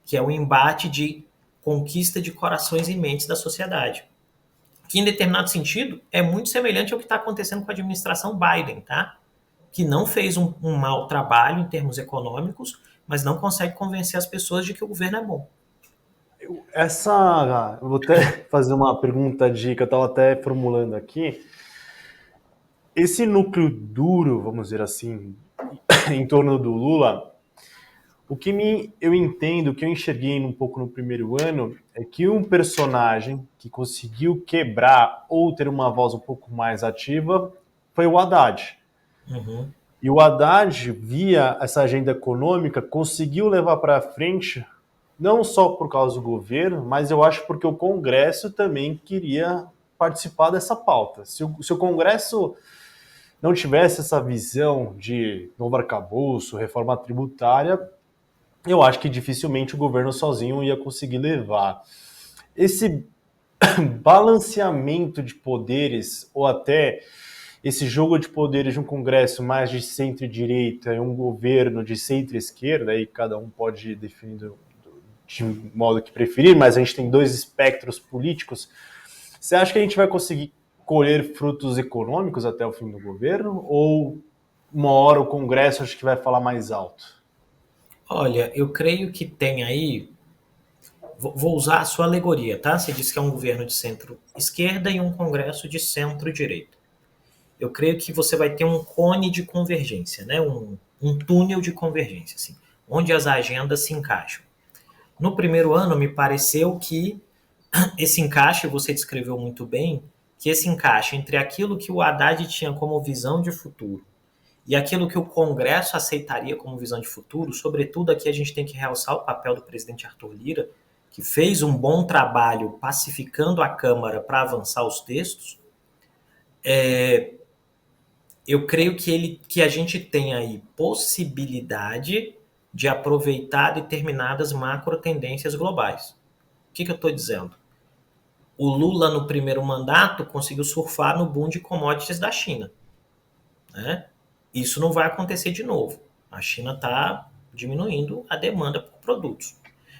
que é o embate de conquista de corações e mentes da sociedade. Que, em determinado sentido, é muito semelhante ao que está acontecendo com a administração Biden, tá? Que não fez um mau trabalho em termos econômicos, mas não consegue convencer as pessoas de que o governo é bom. Eu vou até fazer uma pergunta que eu estava até formulando aqui. Esse núcleo duro, vamos dizer assim, em torno do Lula, eu entendo, o que eu enxerguei um pouco no primeiro ano, é que um personagem que conseguiu quebrar ou ter uma voz um pouco mais ativa foi o Haddad. Uhum. E o Haddad, via essa agenda econômica, conseguiu levar para frente, não só por causa do governo, mas eu acho porque o Congresso também queria participar dessa pauta. Se o Congresso não tivesse essa visão de novo arcabouço, reforma tributária, eu acho que dificilmente o governo sozinho ia conseguir levar. Esse balanceamento de poderes, ou até esse jogo de poderes de um Congresso mais de centro-direita e um governo de centro-esquerda, aí cada um pode definir de modo que preferir, mas a gente tem dois espectros políticos. Você acha que a gente vai conseguir colher frutos econômicos até o fim do governo? Ou uma hora o Congresso acho que vai falar mais alto? Olha, eu creio que tem aí. Vou usar a sua alegoria, tá? Você disse que é um governo de centro-esquerda e um Congresso de centro-direita. Eu creio que você vai ter um cone de convergência, né? Um túnel de convergência, assim, onde as agendas se encaixam. No primeiro ano, me pareceu que esse encaixe, você descreveu muito bem, que esse encaixe entre aquilo que o Haddad tinha como visão de futuro e aquilo que o Congresso aceitaria como visão de futuro, sobretudo aqui a gente tem que realçar o papel do presidente Arthur Lira, que fez um bom trabalho pacificando a Câmara para avançar os textos. Eu creio que a gente tem aí possibilidade de aproveitar determinadas macro tendências globais. O que eu estou dizendo? O Lula, no primeiro mandato, conseguiu surfar no boom de commodities da China, né? Isso não vai acontecer de novo. A China está diminuindo a demanda por produtos.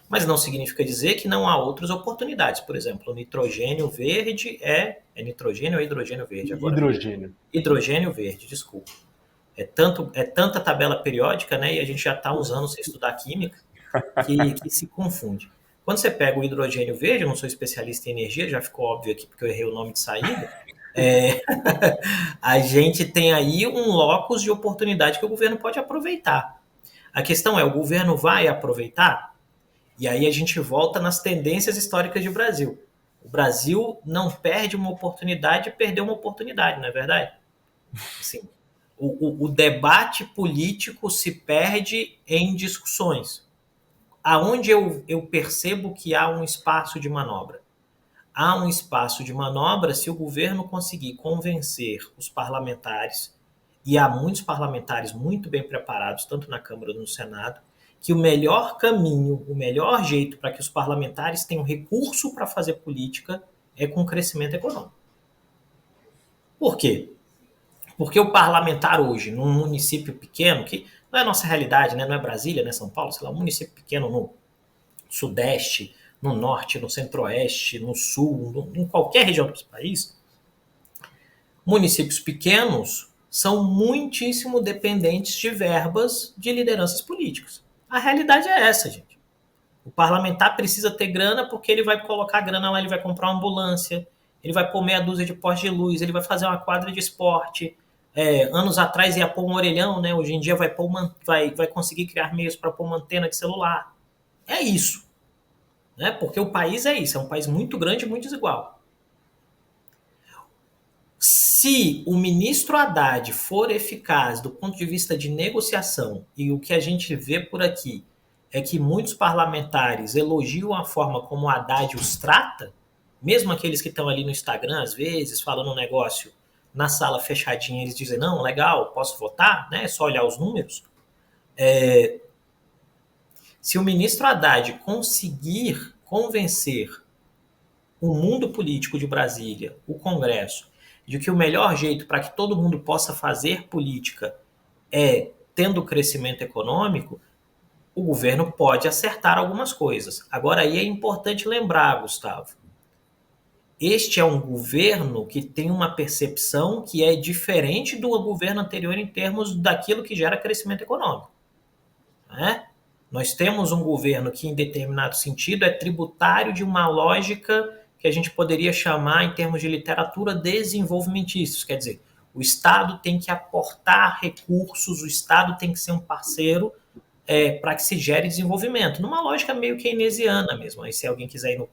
Mas não significa dizer que não há outras oportunidades. Por exemplo, o nitrogênio verde é nitrogênio ou hidrogênio verde agora? Hidrogênio. Hidrogênio verde, desculpa. É tanta tabela periódica, né? E a gente já está usando sem estudar química que se confunde. Quando você pega o hidrogênio verde, eu não sou especialista em energia, já ficou óbvio aqui porque eu errei o nome de saída, a gente tem aí um locus de oportunidade que o governo pode aproveitar. A questão é, o governo vai aproveitar? E aí a gente volta nas tendências históricas do Brasil. O Brasil não perde uma oportunidade, perdeu uma oportunidade, não é verdade? Assim, o debate político se perde em discussões. Aonde eu percebo que há um espaço de manobra? Há um espaço de manobra se o governo conseguir convencer os parlamentares, e há muitos parlamentares muito bem preparados, tanto na Câmara como no Senado, que o melhor caminho, o melhor jeito para que os parlamentares tenham recurso para fazer política é com crescimento econômico. Por quê? Porque o parlamentar hoje, num município pequeno, que não é nossa realidade, né? Não é Brasília, não é São Paulo, sei lá, um município pequeno no Sudeste, no Norte, no Centro-Oeste, no Sul, em qualquer região do país, municípios pequenos são muitíssimo dependentes de verbas de lideranças políticas. A realidade é essa, gente. O parlamentar precisa ter grana porque ele vai colocar grana lá, ele vai comprar uma ambulância, ele vai pôr meia dúzia de postes de luz, ele vai fazer uma quadra de esporte. Anos atrás ia pôr um orelhão, né? Hoje em dia vai conseguir criar meios para pôr uma antena de celular. É isso. Né? Porque o país é isso, é um país muito grande e muito desigual. Se o ministro Haddad for eficaz do ponto de vista de negociação, e o que a gente vê por aqui é que muitos parlamentares elogiam a forma como o Haddad os trata, mesmo aqueles que estão ali no Instagram, às vezes, falando um negócio na sala fechadinha, eles dizem, não, legal, posso votar, né? É só olhar os números. Se o ministro Haddad conseguir convencer o mundo político de Brasília, o Congresso, de que o melhor jeito para que todo mundo possa fazer política é tendo crescimento econômico, o governo pode acertar algumas coisas. Agora, aí é importante lembrar, Gustavo, este é um governo que tem uma percepção que é diferente do governo anterior em termos daquilo que gera crescimento econômico. Né? Nós temos um governo que, em determinado sentido, é tributário de uma lógica que a gente poderia chamar, em termos de literatura, desenvolvimentistas. Quer dizer, o Estado tem que aportar recursos, o Estado tem que ser um parceiro para que se gere desenvolvimento, numa lógica meio keynesiana mesmo, aí se alguém quiser ir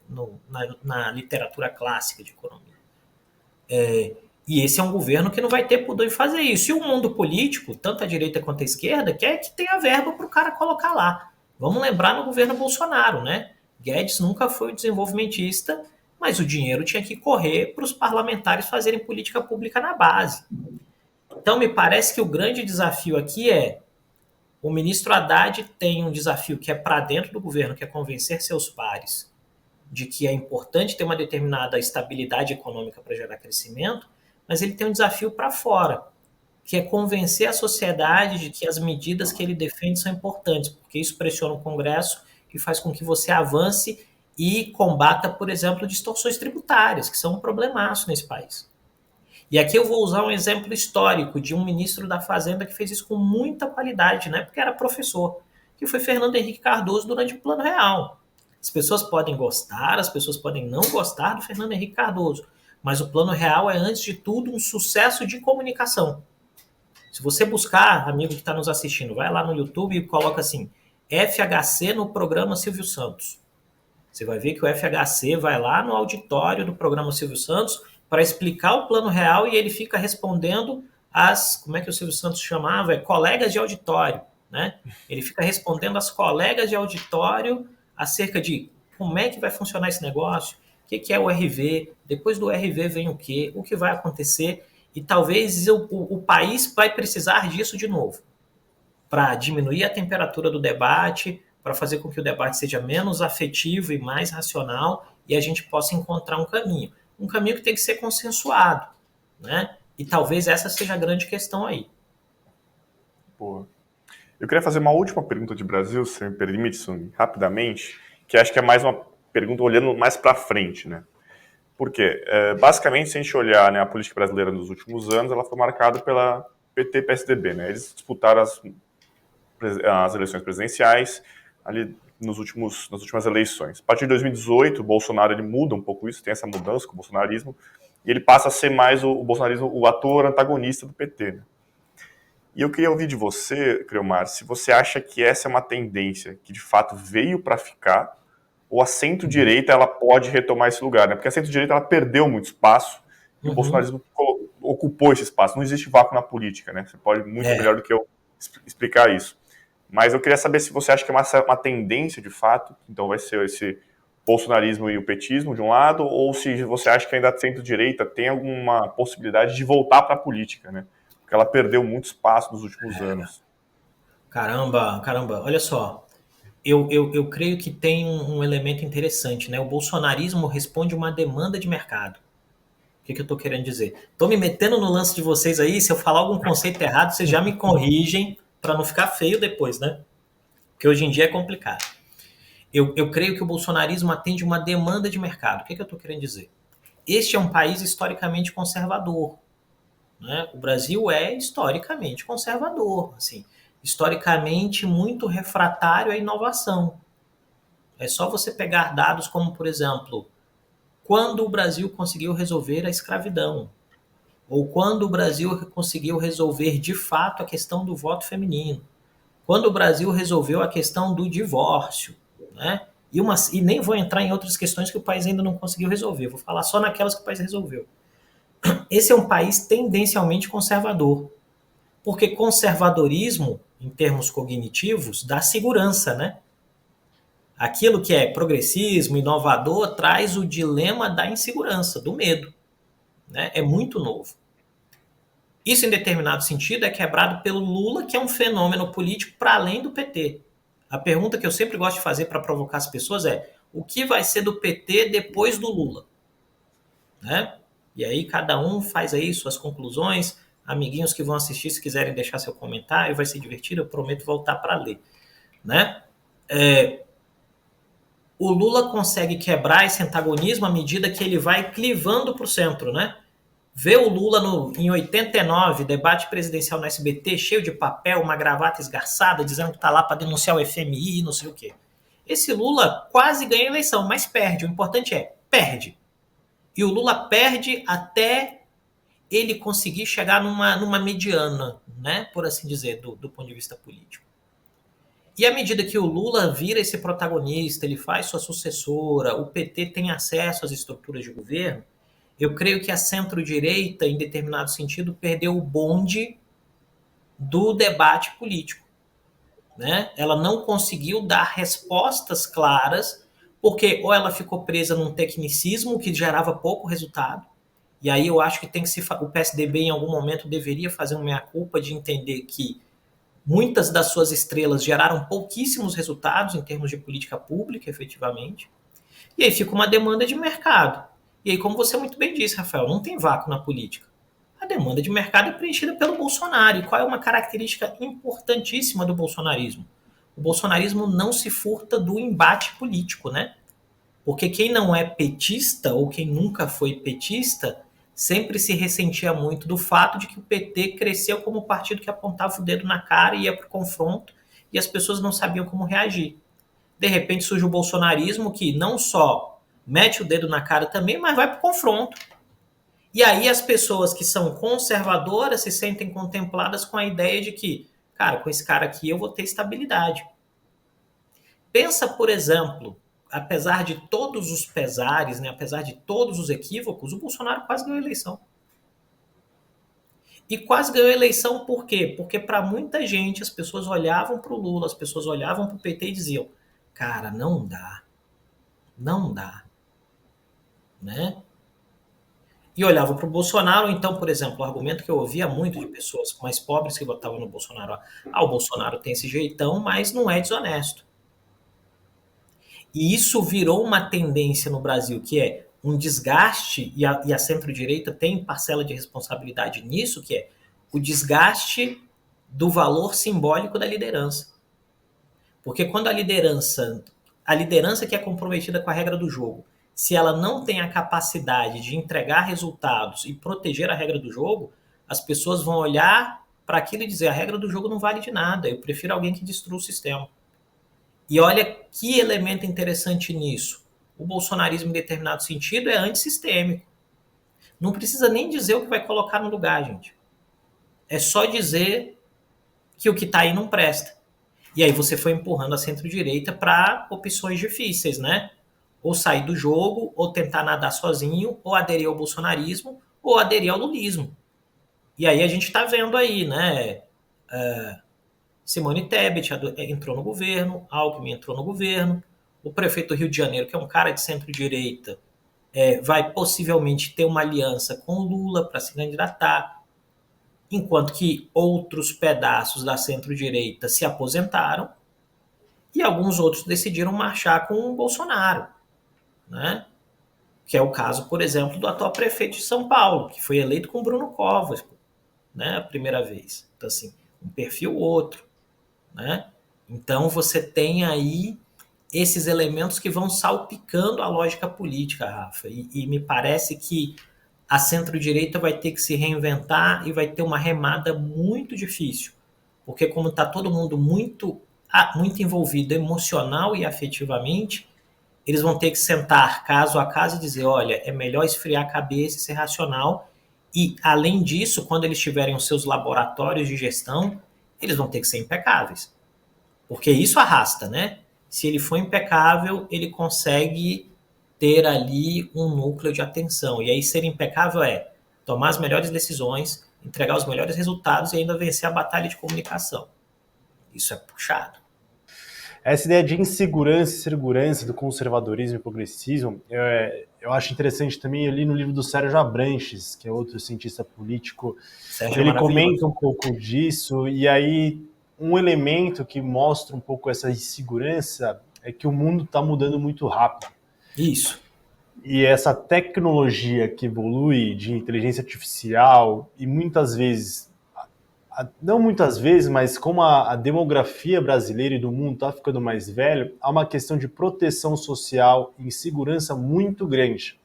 na literatura clássica de economia. E esse é um governo que não vai ter pudor em fazer isso. E o mundo político, tanto a direita quanto a esquerda, quer que tenha verba para o cara colocar lá. Vamos lembrar no governo Bolsonaro, né? Guedes nunca foi desenvolvimentista, mas o dinheiro tinha que correr para os parlamentares fazerem política pública na base. Então, me parece que o grande desafio aqui é o ministro Haddad tem um desafio que é para dentro do governo, que é convencer seus pares de que é importante ter uma determinada estabilidade econômica para gerar crescimento, mas ele tem um desafio para fora, que é convencer a sociedade de que as medidas que ele defende são importantes, porque isso pressiona o Congresso e faz com que você avance e combata, por exemplo, distorções tributárias, que são um problemaço nesse país. E aqui eu vou usar um exemplo histórico de um ministro da Fazenda que fez isso com muita qualidade, né? Porque era professor, que foi Fernando Henrique Cardoso durante o Plano Real. As pessoas podem gostar, as pessoas podem não gostar do Fernando Henrique Cardoso, mas o Plano Real é, antes de tudo, um sucesso de comunicação. Se você buscar, amigo que está nos assistindo, vai lá no YouTube e coloca assim, FHC no programa Silvio Santos. Você vai ver que o FHC vai lá no auditório do programa Silvio Santos para explicar o Plano Real e ele fica respondendo como é que o Silvio Santos chamava? Colegas de auditório, né? Ele fica respondendo às colegas de auditório acerca de como é que vai funcionar esse negócio, o que é o RV, depois do RV vem o que vai acontecer, e talvez o país vai precisar disso de novo, para diminuir a temperatura do debate, para fazer com que o debate seja menos afetivo e mais racional, e a gente possa encontrar um caminho que tem que ser consensuado, né? E talvez essa seja a grande questão aí. Boa. Eu queria fazer uma última pergunta de Brasil, se me permite, Sung, rapidamente, que acho que é mais uma pergunta olhando mais para frente, né? Porque, basicamente, se a gente olhar, né, a política brasileira nos últimos anos, ela foi marcada pela PT e PSDB, né? Eles disputaram as eleições presidenciais ali nas últimas eleições. A partir de 2018, o Bolsonaro ele muda um pouco isso, tem essa mudança com o bolsonarismo, e ele passa a ser mais o bolsonarismo, o ator antagonista do PT. Né? E eu queria ouvir de você, Creomar, se você acha que essa é uma tendência que de fato veio para ficar, ou a centro-direita ela pode retomar esse lugar, né? Porque a centro-direita ela perdeu muito espaço e o bolsonarismo ocupou esse espaço. Não existe vácuo na política, né? Você pode muito melhor do que eu explicar isso. Mas eu queria saber se você acha que é uma tendência, de fato, então vai ser esse bolsonarismo e o petismo, de um lado, ou se você acha que ainda a centro-direita tem alguma possibilidade de voltar para a política, né? Porque ela perdeu muito espaço nos últimos anos. Caramba, olha só. Eu creio que tem um elemento interessante, né? O bolsonarismo responde uma demanda de mercado. O que eu estou querendo dizer? Estou me metendo no lance de vocês aí, se eu falar algum conceito errado, vocês já me corrigem, para não ficar feio depois, né? Porque hoje em dia é complicado. Eu creio que o bolsonarismo atende uma demanda de mercado. O que eu estou querendo dizer? Este é um país historicamente conservador. Né? O Brasil é historicamente conservador, assim, historicamente muito refratário à inovação. É só você pegar dados como, por exemplo, quando o Brasil conseguiu resolver a escravidão, ou quando o Brasil conseguiu resolver de fato a questão do voto feminino, quando o Brasil resolveu a questão do divórcio, né? E nem vou entrar em outras questões que o país ainda não conseguiu resolver, vou falar só naquelas que o país resolveu. Esse é um país tendencialmente conservador, porque conservadorismo, em termos cognitivos, dá segurança, né? Aquilo que é progressismo, inovador, traz o dilema da insegurança, do medo, né? É muito novo. Isso, em determinado sentido, é quebrado pelo Lula, que é um fenômeno político para além do PT. A pergunta que eu sempre gosto de fazer para provocar as pessoas é: o que vai ser do PT depois do Lula? Né? E aí cada um faz aí suas conclusões. Amiguinhos que vão assistir, se quiserem deixar seu comentário, vai ser divertido, eu prometo voltar para ler. Né? O Lula consegue quebrar esse antagonismo à medida que ele vai clivando para o centro, né? Vê o Lula em 89, debate presidencial no SBT, cheio de papel, uma gravata esgarçada, dizendo que está lá para denunciar o FMI, não sei o quê. Esse Lula quase ganha a eleição, mas perde. O importante é, perde. E o Lula perde até ele conseguir chegar numa mediana, né, por assim dizer, do ponto de vista político. E à medida que o Lula vira esse protagonista, ele faz sua sucessora, o PT tem acesso às estruturas de governo, eu creio que a centro-direita, em determinado sentido, perdeu o bonde do debate político. Né? Ela não conseguiu dar respostas claras, porque ou ela ficou presa num tecnicismo que gerava pouco resultado, e aí eu acho que o PSDB em algum momento deveria fazer uma meia-culpa de entender que muitas das suas estrelas geraram pouquíssimos resultados em termos de política pública, efetivamente, e aí fica uma demanda de mercado. E aí, como você muito bem disse, Rafael, não tem vácuo na política. A demanda de mercado é preenchida pelo Bolsonaro. E qual é uma característica importantíssima do bolsonarismo? O bolsonarismo não se furta do embate político, né? Porque quem não é petista, ou quem nunca foi petista, sempre se ressentia muito do fato de que o PT cresceu como partido que apontava o dedo na cara e ia para o confronto, e as pessoas não sabiam como reagir. De repente surge o bolsonarismo, que não só mete o dedo na cara também, mas vai para o confronto. E aí as pessoas que são conservadoras se sentem contempladas com a ideia de que, cara, com esse cara aqui eu vou ter estabilidade. Pensa, por exemplo, apesar de todos os pesares, né, apesar de todos os equívocos, o Bolsonaro quase ganhou a eleição. E quase ganhou a eleição por quê? Porque para muita gente as pessoas olhavam para o Lula, as pessoas olhavam para o PT e diziam, cara, não dá. Não dá. Né? E olhava para o Bolsonaro, então, por exemplo, o argumento que eu ouvia muito de pessoas mais pobres que votavam no Bolsonaro, o Bolsonaro tem esse jeitão, mas não é desonesto. E isso virou uma tendência no Brasil, que é um desgaste, e a centro-direita tem parcela de responsabilidade nisso, que é o desgaste do valor simbólico da liderança. Porque quando a liderança que é comprometida com a regra do jogo, se ela não tem a capacidade de entregar resultados e proteger a regra do jogo, as pessoas vão olhar para aquilo e dizer, a regra do jogo não vale de nada, eu prefiro alguém que destrua o sistema. E olha que elemento interessante nisso. O bolsonarismo, em determinado sentido, é antissistêmico. Não precisa nem dizer o que vai colocar no lugar, gente. É só dizer que o que está aí não presta. E aí você foi empurrando a centro-direita para opções difíceis, né? Ou sair do jogo, ou tentar nadar sozinho, ou aderir ao bolsonarismo, ou aderir ao lulismo. E aí a gente está vendo aí, né? Simone Tebet entrou no governo, Alckmin entrou no governo, o prefeito do Rio de Janeiro, que é um cara de centro-direita, vai possivelmente ter uma aliança com o Lula para se candidatar, enquanto que outros pedaços da centro-direita se aposentaram e alguns outros decidiram marchar com o Bolsonaro, né? Que é o caso, por exemplo, do atual prefeito de São Paulo, que foi eleito com Bruno Covas, né, a primeira vez. Então, assim, um perfil outro, né? Então, você tem aí esses elementos que vão salpicando a lógica política, Rafa, e me parece que a centro-direita vai ter que se reinventar e vai ter uma remada muito difícil, porque como está todo mundo muito envolvido emocional e afetivamente, eles vão ter que sentar caso a caso e dizer, olha, é melhor esfriar a cabeça e ser racional. E, além disso, quando eles tiverem os seus laboratórios de gestão, eles vão ter que ser impecáveis. Porque isso arrasta, né? Se ele for impecável, ele consegue ter ali um núcleo de atenção. E aí ser impecável é tomar as melhores decisões, entregar os melhores resultados e ainda vencer a batalha de comunicação. Isso é puxado. Essa ideia de insegurança e segurança, do conservadorismo e progressismo, eu acho interessante também ali no livro do Sérgio Abranches, que é outro cientista político. Sérgio Ele comenta um pouco disso, e aí um elemento que mostra um pouco essa insegurança é que o mundo está mudando muito rápido. Isso. E essa tecnologia que evolui de inteligência artificial, e muitas vezes, não muitas vezes, mas como a demografia brasileira e do mundo está ficando mais velho, há uma questão de proteção social e segurança muito grande.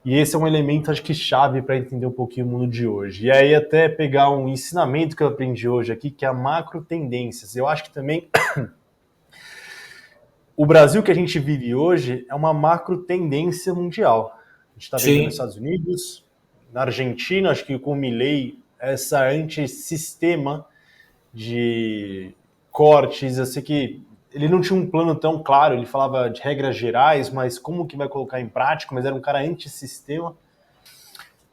E esse é um elemento, acho que, chave para entender um pouquinho o mundo de hoje. E aí até pegar um ensinamento que eu aprendi hoje aqui, que é a macro tendências. Eu acho que também o Brasil que a gente vive hoje é uma macro tendência mundial. A gente está vendo nos Estados Unidos, na Argentina, acho que com o Milei, essa antissistema de cortes. Eu sei que ele não tinha um plano tão claro, ele falava de regras gerais, mas como que vai colocar em prática, mas era um cara antissistema.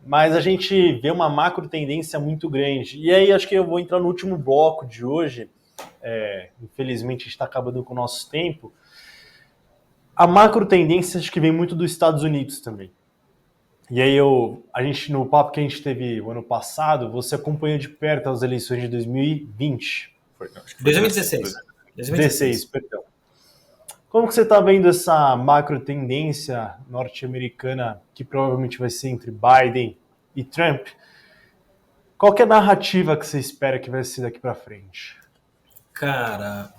Mas a gente vê uma macro tendência muito grande. E aí acho que eu vou entrar no último bloco de hoje, infelizmente a gente está acabando com o nosso tempo. A macro tendência acho que vem muito dos Estados Unidos também. E aí a gente, no papo que a gente teve o ano passado, você acompanhou de perto as eleições de 2020. Foi 2016. 2016, perdão. Como que você está vendo essa macro tendência norte-americana que provavelmente vai ser entre Biden e Trump? Qual que é a narrativa que você espera que vai ser daqui para frente? Cara,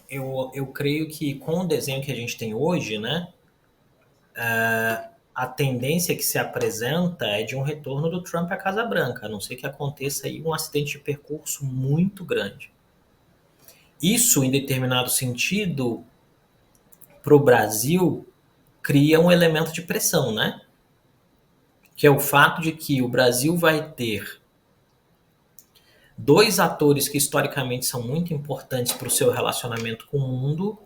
eu creio que com o desenho que a gente tem hoje, né, a tendência que se apresenta é de um retorno do Trump à Casa Branca, a não ser que aconteça aí um acidente de percurso muito grande. Isso, em determinado sentido, para o Brasil, cria um elemento de pressão, né? Que é o fato de que o Brasil vai ter dois atores que historicamente são muito importantes para o seu relacionamento com o mundo,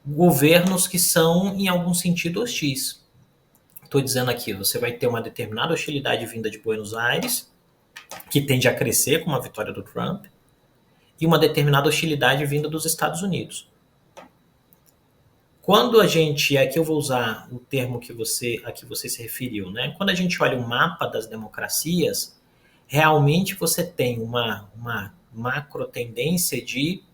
governos que são, em algum sentido, hostis. Estou dizendo aqui, você vai ter uma determinada hostilidade vinda de Buenos Aires, que tende a crescer com a vitória do Trump, e uma determinada hostilidade vinda dos Estados Unidos. Quando a gente, aqui eu vou usar o termo a que você se referiu, né? Quando a gente olha o mapa das democracias, realmente você tem uma macro tendência de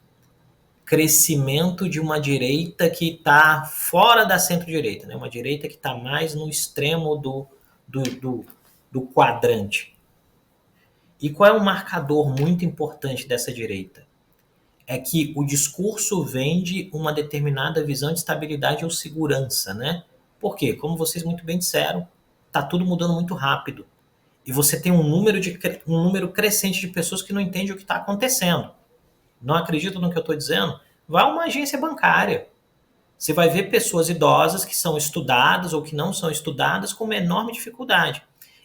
crescimento de uma direita que está fora da centro-direita, né? Uma direita que está mais no extremo do quadrante. E qual é um marcador muito importante dessa direita? É que o discurso vende uma determinada visão de estabilidade ou segurança, né? Por quê? Como vocês muito bem disseram, está tudo mudando muito rápido. E você tem um número crescente de pessoas que não entendem o que está acontecendo. Não acreditam no que eu estou dizendo? Vá a uma agência bancária. Você vai ver pessoas idosas que são estudadas ou que não são estudadas com uma enorme dificuldade.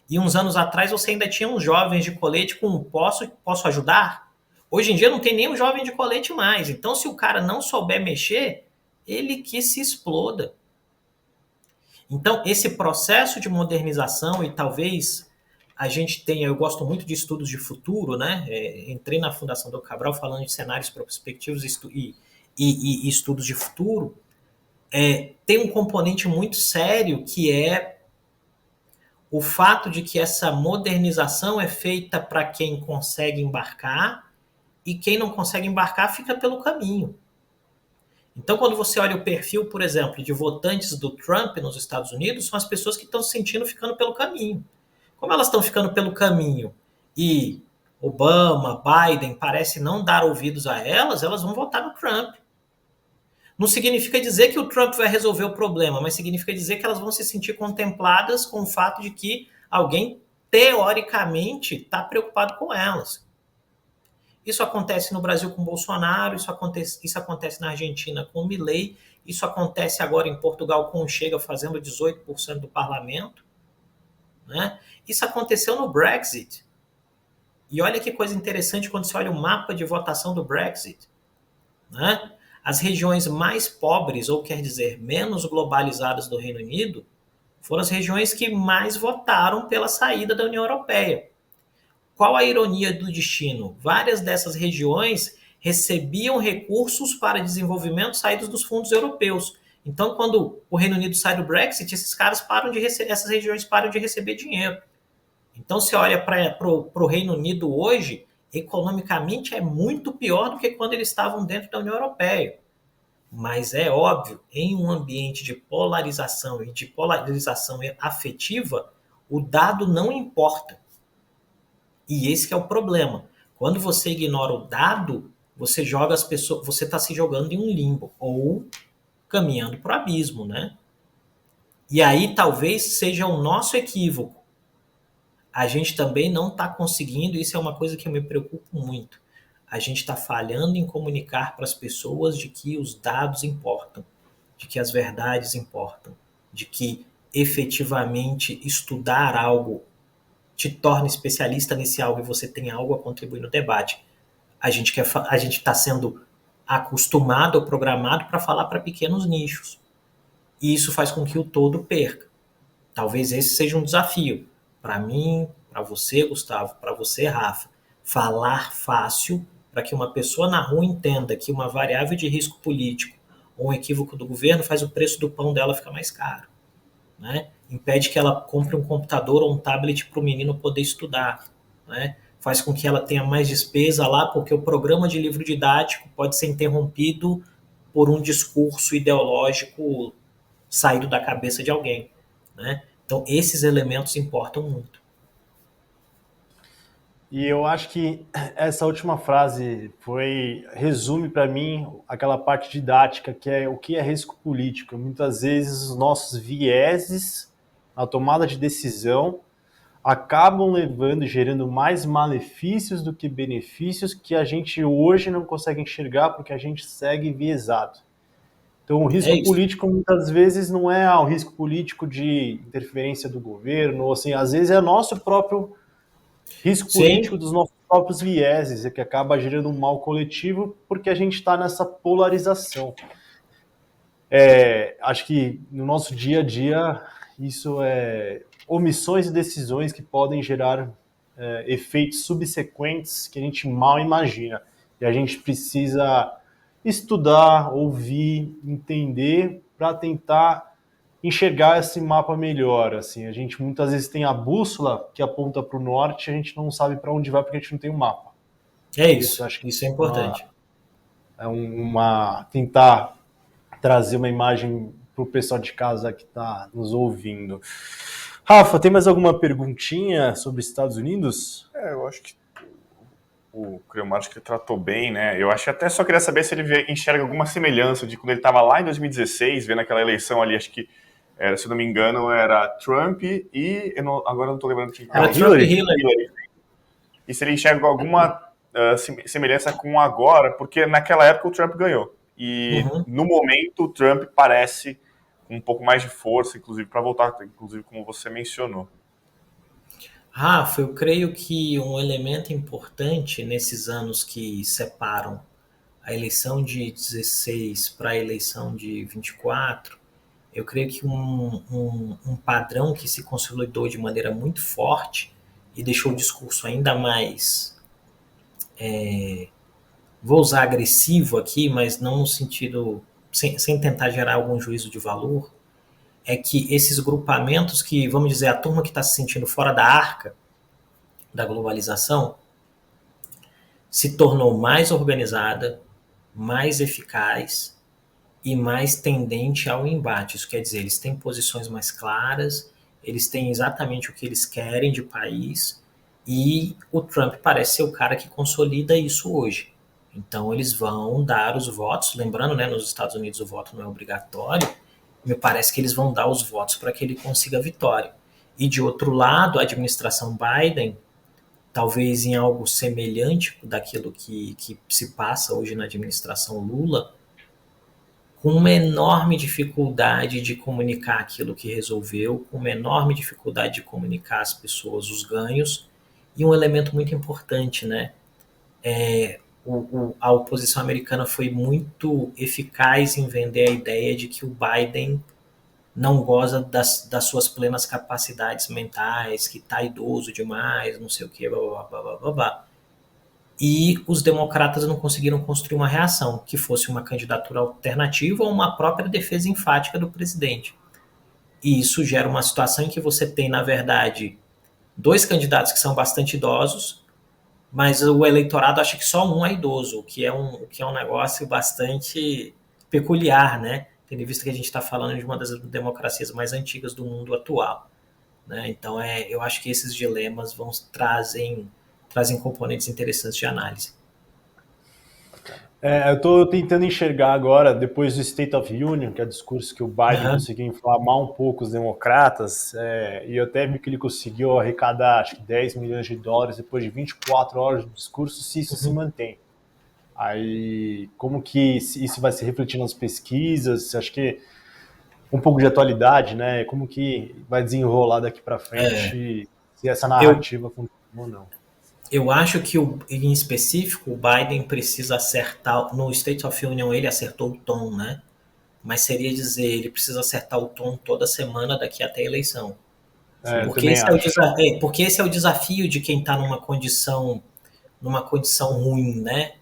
E uns anos atrás você ainda tinha uns jovens de colete com posso ajudar? Hoje em dia não tem nem um jovem de colete mais. Então, se o cara não souber mexer, ele que se exploda. Então, esse processo de modernização, e talvez a gente tenha, eu gosto muito de estudos de futuro, né? Entrei na Fundação Dom Cabral falando de cenários prospectivos e estudos de futuro. Tem um componente muito sério que é o fato de que essa modernização é feita para quem consegue embarcar e quem não consegue embarcar fica pelo caminho. Então, quando você olha o perfil, por exemplo, de votantes do Trump nos Estados Unidos, são as pessoas que estão se sentindo ficando pelo caminho. Como elas estão ficando pelo caminho e Obama, Biden parece não dar ouvidos a elas vão votar no Trump. Não significa dizer que o Trump vai resolver o problema, mas significa dizer que elas vão se sentir contempladas com o fato de que alguém, teoricamente, está preocupado com elas. Isso acontece no Brasil com Bolsonaro, isso acontece na Argentina com Milei, isso acontece agora em Portugal com o Chega fazendo 18% do parlamento. Né? Isso aconteceu no Brexit. E olha que coisa interessante quando você olha o mapa de votação do Brexit. Né? As regiões mais pobres, ou quer dizer, menos globalizadas do Reino Unido, foram as regiões que mais votaram pela saída da União Europeia. Qual a ironia do destino? Várias dessas regiões recebiam recursos para desenvolvimento saídos dos fundos europeus. Então, quando o Reino Unido sai do Brexit, essas regiões param de receber dinheiro. Então, se olha para o Reino Unido hoje, economicamente é muito pior do que quando eles estavam dentro da União Europeia. Mas é óbvio, em um ambiente de polarização e de polarização afetiva, o dado não importa. E esse que é o problema. Quando você ignora o dado, você joga as pessoas, você está se jogando em um limbo ou caminhando para o abismo, né? E aí talvez seja o nosso equívoco. A gente também não está conseguindo, isso é uma coisa que eu me preocupo muito. A gente está falhando em comunicar para as pessoas de que os dados importam, de que as verdades importam, de que efetivamente estudar algo te torna especialista nesse algo e você tem algo a contribuir no debate. A gente está sendo acostumado ou programado para falar para pequenos nichos. E isso faz com que o todo perca. Talvez esse seja um desafio. Para mim, para você, Gustavo, para você, Rafa. Falar fácil para que uma pessoa na rua entenda que uma variável de risco político ou um equívoco do governo faz o preço do pão dela ficar mais caro. Né? Impede que ela compre um computador ou um tablet para o menino poder estudar. Né? Faz com que ela tenha mais despesa lá, porque o programa de livro didático pode ser interrompido por um discurso ideológico saído da cabeça de alguém. Né? Então, esses elementos importam muito. E eu acho que essa última frase resume para mim aquela parte didática, que é o que é risco político. Muitas vezes os nossos vieses na tomada de decisão acabam levando e gerando mais malefícios do que benefícios que a gente hoje não consegue enxergar porque a gente segue viesado. Então, o risco político muitas vezes não é o risco político de interferência do governo, ou assim, às vezes é nosso próprio risco político dos nossos próprios vieses, que acaba gerando um mal coletivo porque a gente está nessa polarização. Acho que no nosso dia a dia isso é omissões e decisões que podem gerar efeitos subsequentes que a gente mal imagina. E a gente precisa estudar, ouvir, entender para tentar enxergar esse mapa melhor. Assim, a gente muitas vezes tem a bússola que aponta para o norte e a gente não sabe para onde vai porque a gente não tem o mapa. Isso é importante. Tentar trazer uma imagem para o pessoal de casa que está nos ouvindo. Rafa, tem mais alguma perguntinha sobre Estados Unidos? Eu acho que o Creomar que tratou bem, né? Eu acho que até só queria saber se ele enxerga alguma semelhança de quando ele estava lá em 2016, vendo aquela eleição ali, acho que, se não me engano, era Trump e... agora eu não estou lembrando quem era. Trump e Hillary. E se ele enxerga alguma semelhança com agora, porque naquela época o Trump ganhou. E no momento o Trump parece com um pouco mais de força, inclusive, para voltar, inclusive como você mencionou. Rafa, eu creio que um elemento importante nesses anos que separam a eleição de 16 para a eleição de 24, eu creio que um padrão que se consolidou de maneira muito forte e deixou o discurso ainda mais, vou usar agressivo aqui, mas não no sentido, sem tentar gerar algum juízo de valor, é que esses grupamentos que, vamos dizer, a turma que está se sentindo fora da arca da globalização se tornou mais organizada, mais eficaz e mais tendente ao embate. Isso quer dizer, eles têm posições mais claras, eles têm exatamente o que eles querem de país e o Trump parece ser o cara que consolida isso hoje. Então eles vão dar os votos, lembrando, né, nos Estados Unidos o voto não é obrigatório, me parece que eles vão dar os votos para que ele consiga a vitória. E de outro lado, a administração Biden talvez em algo semelhante daquilo que se passa hoje na administração Lula, com uma enorme dificuldade de comunicar aquilo que resolveu, com uma enorme dificuldade de comunicar às pessoas os ganhos, e um elemento muito importante, né? A oposição americana foi muito eficaz em vender a ideia de que o Biden não goza das suas plenas capacidades mentais, que está idoso demais, não sei o que, blá, blá, blá, blá, blá, blá. E os democratas não conseguiram construir uma reação, que fosse uma candidatura alternativa ou uma própria defesa enfática do presidente. E isso gera uma situação em que você tem, na verdade, dois candidatos que são bastante idosos, mas o eleitorado acha que só um é idoso, o que é um negócio bastante peculiar, né? Tendo visto que a gente está falando de uma das democracias mais antigas do mundo atual, né? Então, eu acho que esses dilemas trazem componentes interessantes de análise. Eu estou tentando enxergar agora, depois do State of Union, que é o discurso que o Biden conseguiu inflamar um pouco os democratas, e eu até vi que ele conseguiu arrecadar, acho que 10 milhões de dólares depois de 24 horas de discurso, se isso se mantém. Aí, como que isso vai se refletir nas pesquisas? Acho que um pouco de atualidade, né? Como que vai desenrolar daqui para frente, se essa narrativa continua ou não. Eu acho que, em específico, o Biden precisa acertar. No State of Union, ele acertou o tom, né? Mas seria dizer, ele precisa acertar o tom toda semana daqui até a eleição. Porque esse é o desafio de quem está numa condição ruim, né?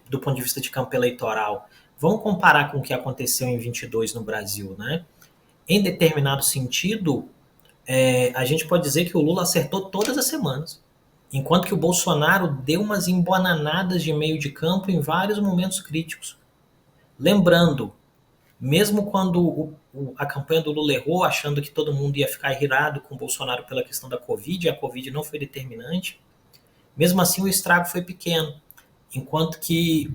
Do ponto de vista de campo eleitoral. Vamos comparar com o que aconteceu em 22 no Brasil, né? Em determinado sentido, a gente pode dizer que o Lula acertou todas as semanas. Enquanto que o Bolsonaro deu umas embananadas de meio de campo em vários momentos críticos. Lembrando, mesmo quando a campanha do Lula errou, achando que todo mundo ia ficar irado com o Bolsonaro pela questão da Covid, e a Covid não foi determinante, mesmo assim o estrago foi pequeno. Enquanto que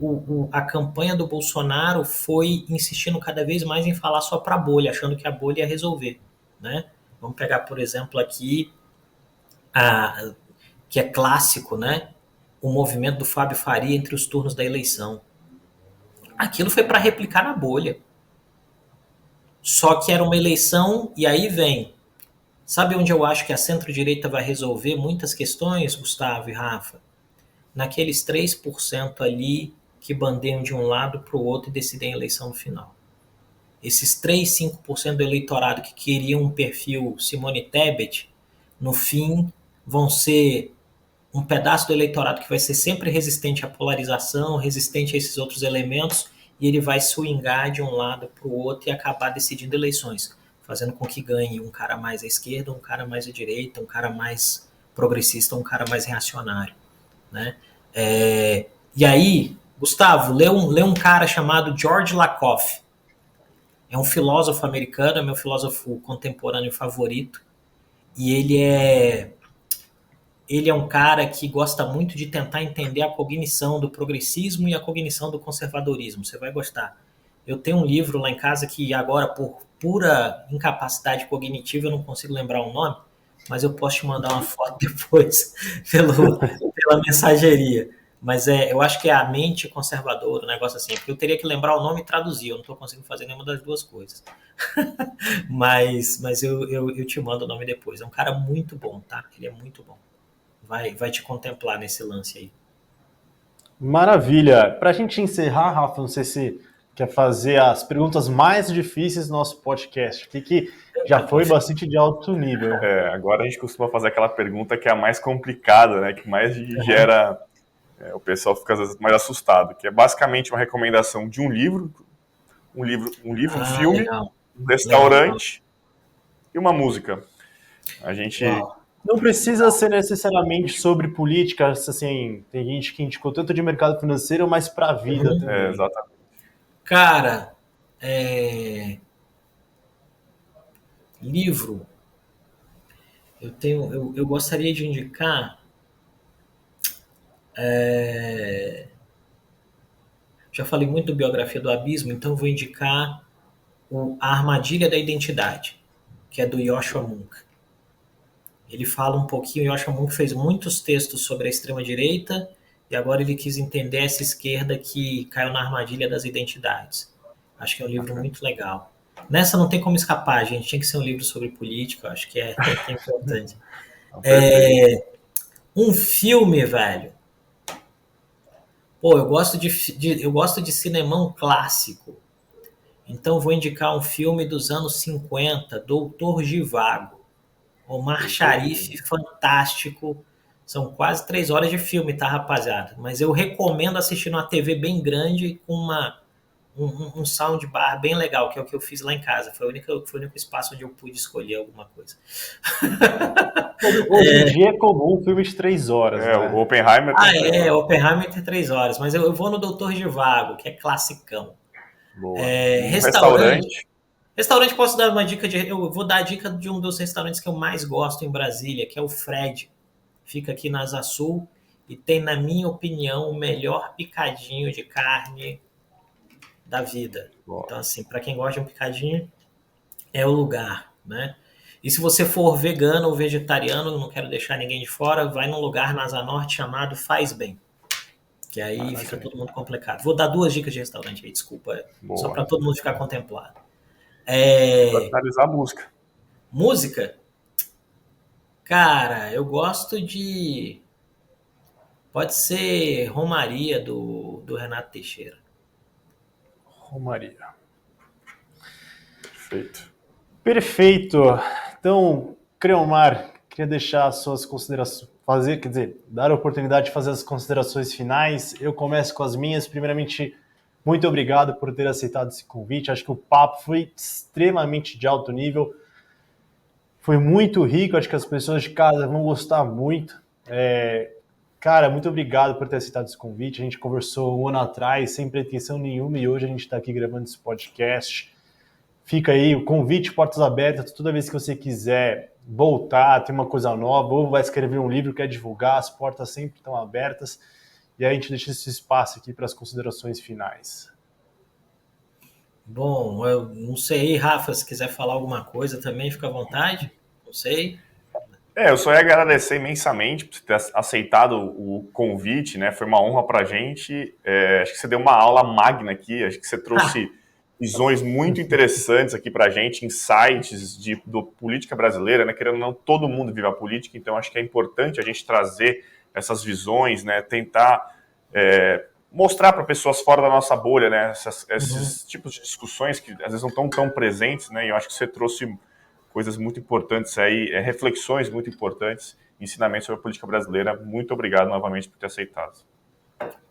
a campanha do Bolsonaro foi insistindo cada vez mais em falar só para a bolha, achando que a bolha ia resolver, né? Vamos pegar, por exemplo, aqui que é clássico, né? O movimento do Fábio Faria entre os turnos da eleição. Aquilo foi para replicar na bolha. Só que era uma eleição, e aí vem. Sabe onde eu acho que a centro-direita vai resolver muitas questões, Gustavo e Rafa? Naqueles 3% ali que bandeiam de um lado para o outro e decidem a eleição no final. Esses 3, 5% do eleitorado que queriam um perfil Simone Tebet, no fim vão ser um pedaço do eleitorado que vai ser sempre resistente à polarização, resistente a esses outros elementos, e ele vai swingar de um lado para o outro e acabar decidindo eleições, fazendo com que ganhe um cara mais à esquerda, um cara mais à direita, um cara mais progressista, um cara mais reacionário, né? E aí, Gustavo, lê um cara chamado George Lakoff. É um filósofo americano, é meu filósofo contemporâneo favorito, e ele é um cara que gosta muito de tentar entender a cognição do progressismo e a cognição do conservadorismo. Você vai gostar. Eu tenho um livro lá em casa que agora, por pura incapacidade cognitiva, eu não consigo lembrar o nome, mas eu posso te mandar uma foto depois pela mensageria. Mas eu acho que é a mente conservadora, um negócio assim, porque eu teria que lembrar o nome e traduzir, eu não estou conseguindo fazer nenhuma das duas coisas. mas eu te mando o nome depois. É um cara muito bom, tá? Ele é muito bom. Vai te contemplar nesse lance aí. Maravilha. Para a gente encerrar, Rafa, não sei se quer fazer as perguntas mais difíceis do nosso podcast, que já foi bastante de alto nível. Agora a gente costuma fazer aquela pergunta que é a mais complicada, né? Que mais gera... o pessoal fica às vezes mais assustado, que é basicamente uma recomendação de um livro, um filme, legal. Um restaurante e uma música. A gente... Não precisa ser necessariamente sobre política, assim, tem gente que indicou tanto de mercado financeiro, mas para a vida também. Exatamente. Cara, livro, eu gostaria de indicar, já falei muito da Biografia do Abismo, então vou indicar A Armadilha da Identidade, que é do Joshua Munk. Ele fala um pouquinho, eu acho que fez muitos textos sobre a extrema-direita, e agora ele quis entender essa esquerda que caiu na armadilha das identidades. Acho que é um livro muito legal. Nessa não tem como escapar, gente. Tinha que ser um livro sobre política, acho que que é importante. Perfeito. Um filme, velho. Pô, eu gosto de cinemão clássico. Então vou indicar um filme dos anos 50, Doutor Zhivago. Omar Sharif, fantástico. São quase 3 horas de filme, tá, rapaziada? Mas eu recomendo assistir numa TV bem grande com um soundbar bem legal, que é o que eu fiz lá em casa. Foi o único espaço onde eu pude escolher alguma coisa. Hoje em dia é comum filme de 3 horas, né? O Oppenheimer tem Oppenheimer tem 3 horas, mas eu vou no Doutor Zhivago, que é classicão. Boa. Restaurante. Restaurante, posso dar uma dica eu vou dar a dica de um dos restaurantes que eu mais gosto em Brasília, que é o Fred. Fica aqui na Asa Sul e tem, na minha opinião, o melhor picadinho de carne da vida. Boa. Então, assim, para quem gosta de um picadinho, é o lugar, né? E se você for vegano ou vegetariano, não quero deixar ninguém de fora, vai num lugar na Asa Norte chamado Faz Bem. Que aí fica todo mundo complicado. Vou dar 2 dicas de restaurante aí, desculpa. Boa. Só para todo mundo ficar contemplado. Para finalizar a música. Música? Cara, eu gosto de... Pode ser Romaria, do Renato Teixeira. Romaria. Perfeito. Então, Creomar, queria deixar as suas considerações, dar a oportunidade de fazer as considerações finais. Eu começo com as minhas. Primeiramente, muito obrigado por ter aceitado esse convite. Acho que o papo foi extremamente de alto nível. Foi muito rico, acho que as pessoas de casa vão gostar muito. Cara, muito obrigado por ter aceitado esse convite. A gente conversou um ano atrás, sem pretensão nenhuma, e hoje a gente está aqui gravando esse podcast. Fica aí o convite, portas abertas, toda vez que você quiser voltar, ter uma coisa nova, ou vai escrever um livro, quer divulgar, as portas sempre estão abertas. E aí a gente deixa esse espaço aqui para as considerações finais. Bom, eu não sei, Rafa, se quiser falar alguma coisa também, fica à vontade. Não sei. Eu só ia agradecer imensamente por você ter aceitado o convite, né? Foi uma honra pra gente. Acho que você deu uma aula magna aqui, acho que você trouxe visões muito interessantes aqui pra gente, insights do política brasileira, né? Querendo ou não, todo mundo vive a política, então acho que é importante a gente trazer essas visões, né? Tentar mostrar para pessoas fora da nossa bolha, né? Esses tipos de discussões que às vezes não estão tão presentes, né? E eu acho que você trouxe coisas muito importantes aí, reflexões muito importantes, ensinamentos sobre a política brasileira. Muito obrigado novamente por ter aceitado.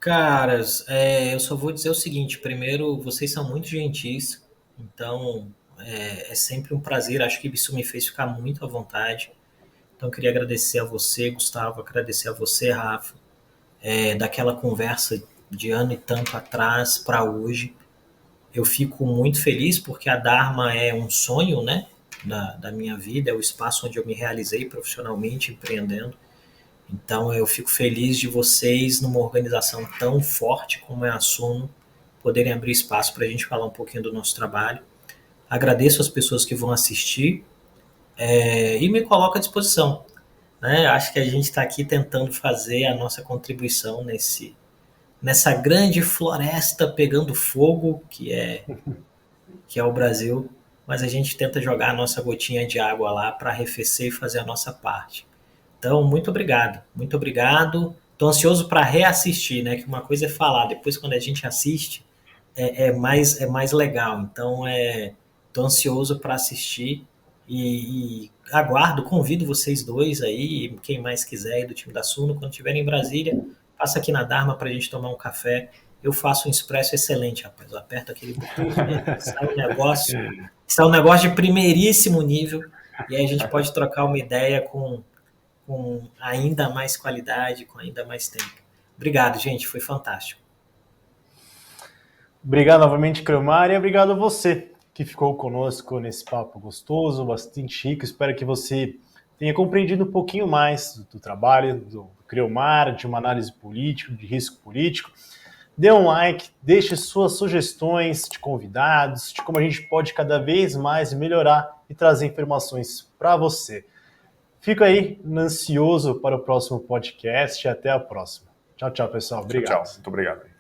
Caras, eu só vou dizer o seguinte: primeiro, vocês são muito gentis, então é sempre um prazer. Acho que isso me fez ficar muito à vontade. Então, queria agradecer a você, Gustavo, agradecer a você, Rafa, daquela conversa de ano e tanto atrás para hoje. Eu fico muito feliz porque a Dharma é um sonho, né, da minha vida, é o espaço onde eu me realizei profissionalmente, empreendendo. Então eu fico feliz de vocês, numa organização tão forte como é a Suno, poderem abrir espaço para a gente falar um pouquinho do nosso trabalho. Agradeço as pessoas que vão assistir e me coloco à disposição. Né? Acho que a gente está aqui tentando fazer a nossa contribuição nessa grande floresta pegando fogo que é o Brasil, mas a gente tenta jogar a nossa gotinha de água lá para arrefecer e fazer a nossa parte. Então, muito obrigado, muito obrigado. Estou ansioso para reassistir, né? Que uma coisa é falar, depois quando a gente assiste é mais legal. Então, estou ansioso para assistir e aguardo, convido vocês dois aí, quem mais quiser aí do time da Suno, quando estiverem em Brasília, passa aqui na Dharma para a gente tomar um café. Eu faço um expresso excelente, rapaz. Eu aperto aquele botão, sai um negócio de primeiríssimo nível, e aí a gente pode trocar uma ideia com ainda mais qualidade, com ainda mais tempo. Obrigado, gente, foi fantástico. Obrigado novamente, Creomar, e obrigado a você que ficou conosco nesse papo gostoso, bastante rico. Espero que você tenha compreendido um pouquinho mais do trabalho do Creomar, de uma análise política, de risco político. Dê um like, deixe suas sugestões de convidados, de como a gente pode cada vez mais melhorar e trazer informações para você. fico aí ansioso para o próximo podcast e até a próxima. Tchau, tchau, pessoal. Obrigado. Tchau. Muito obrigado.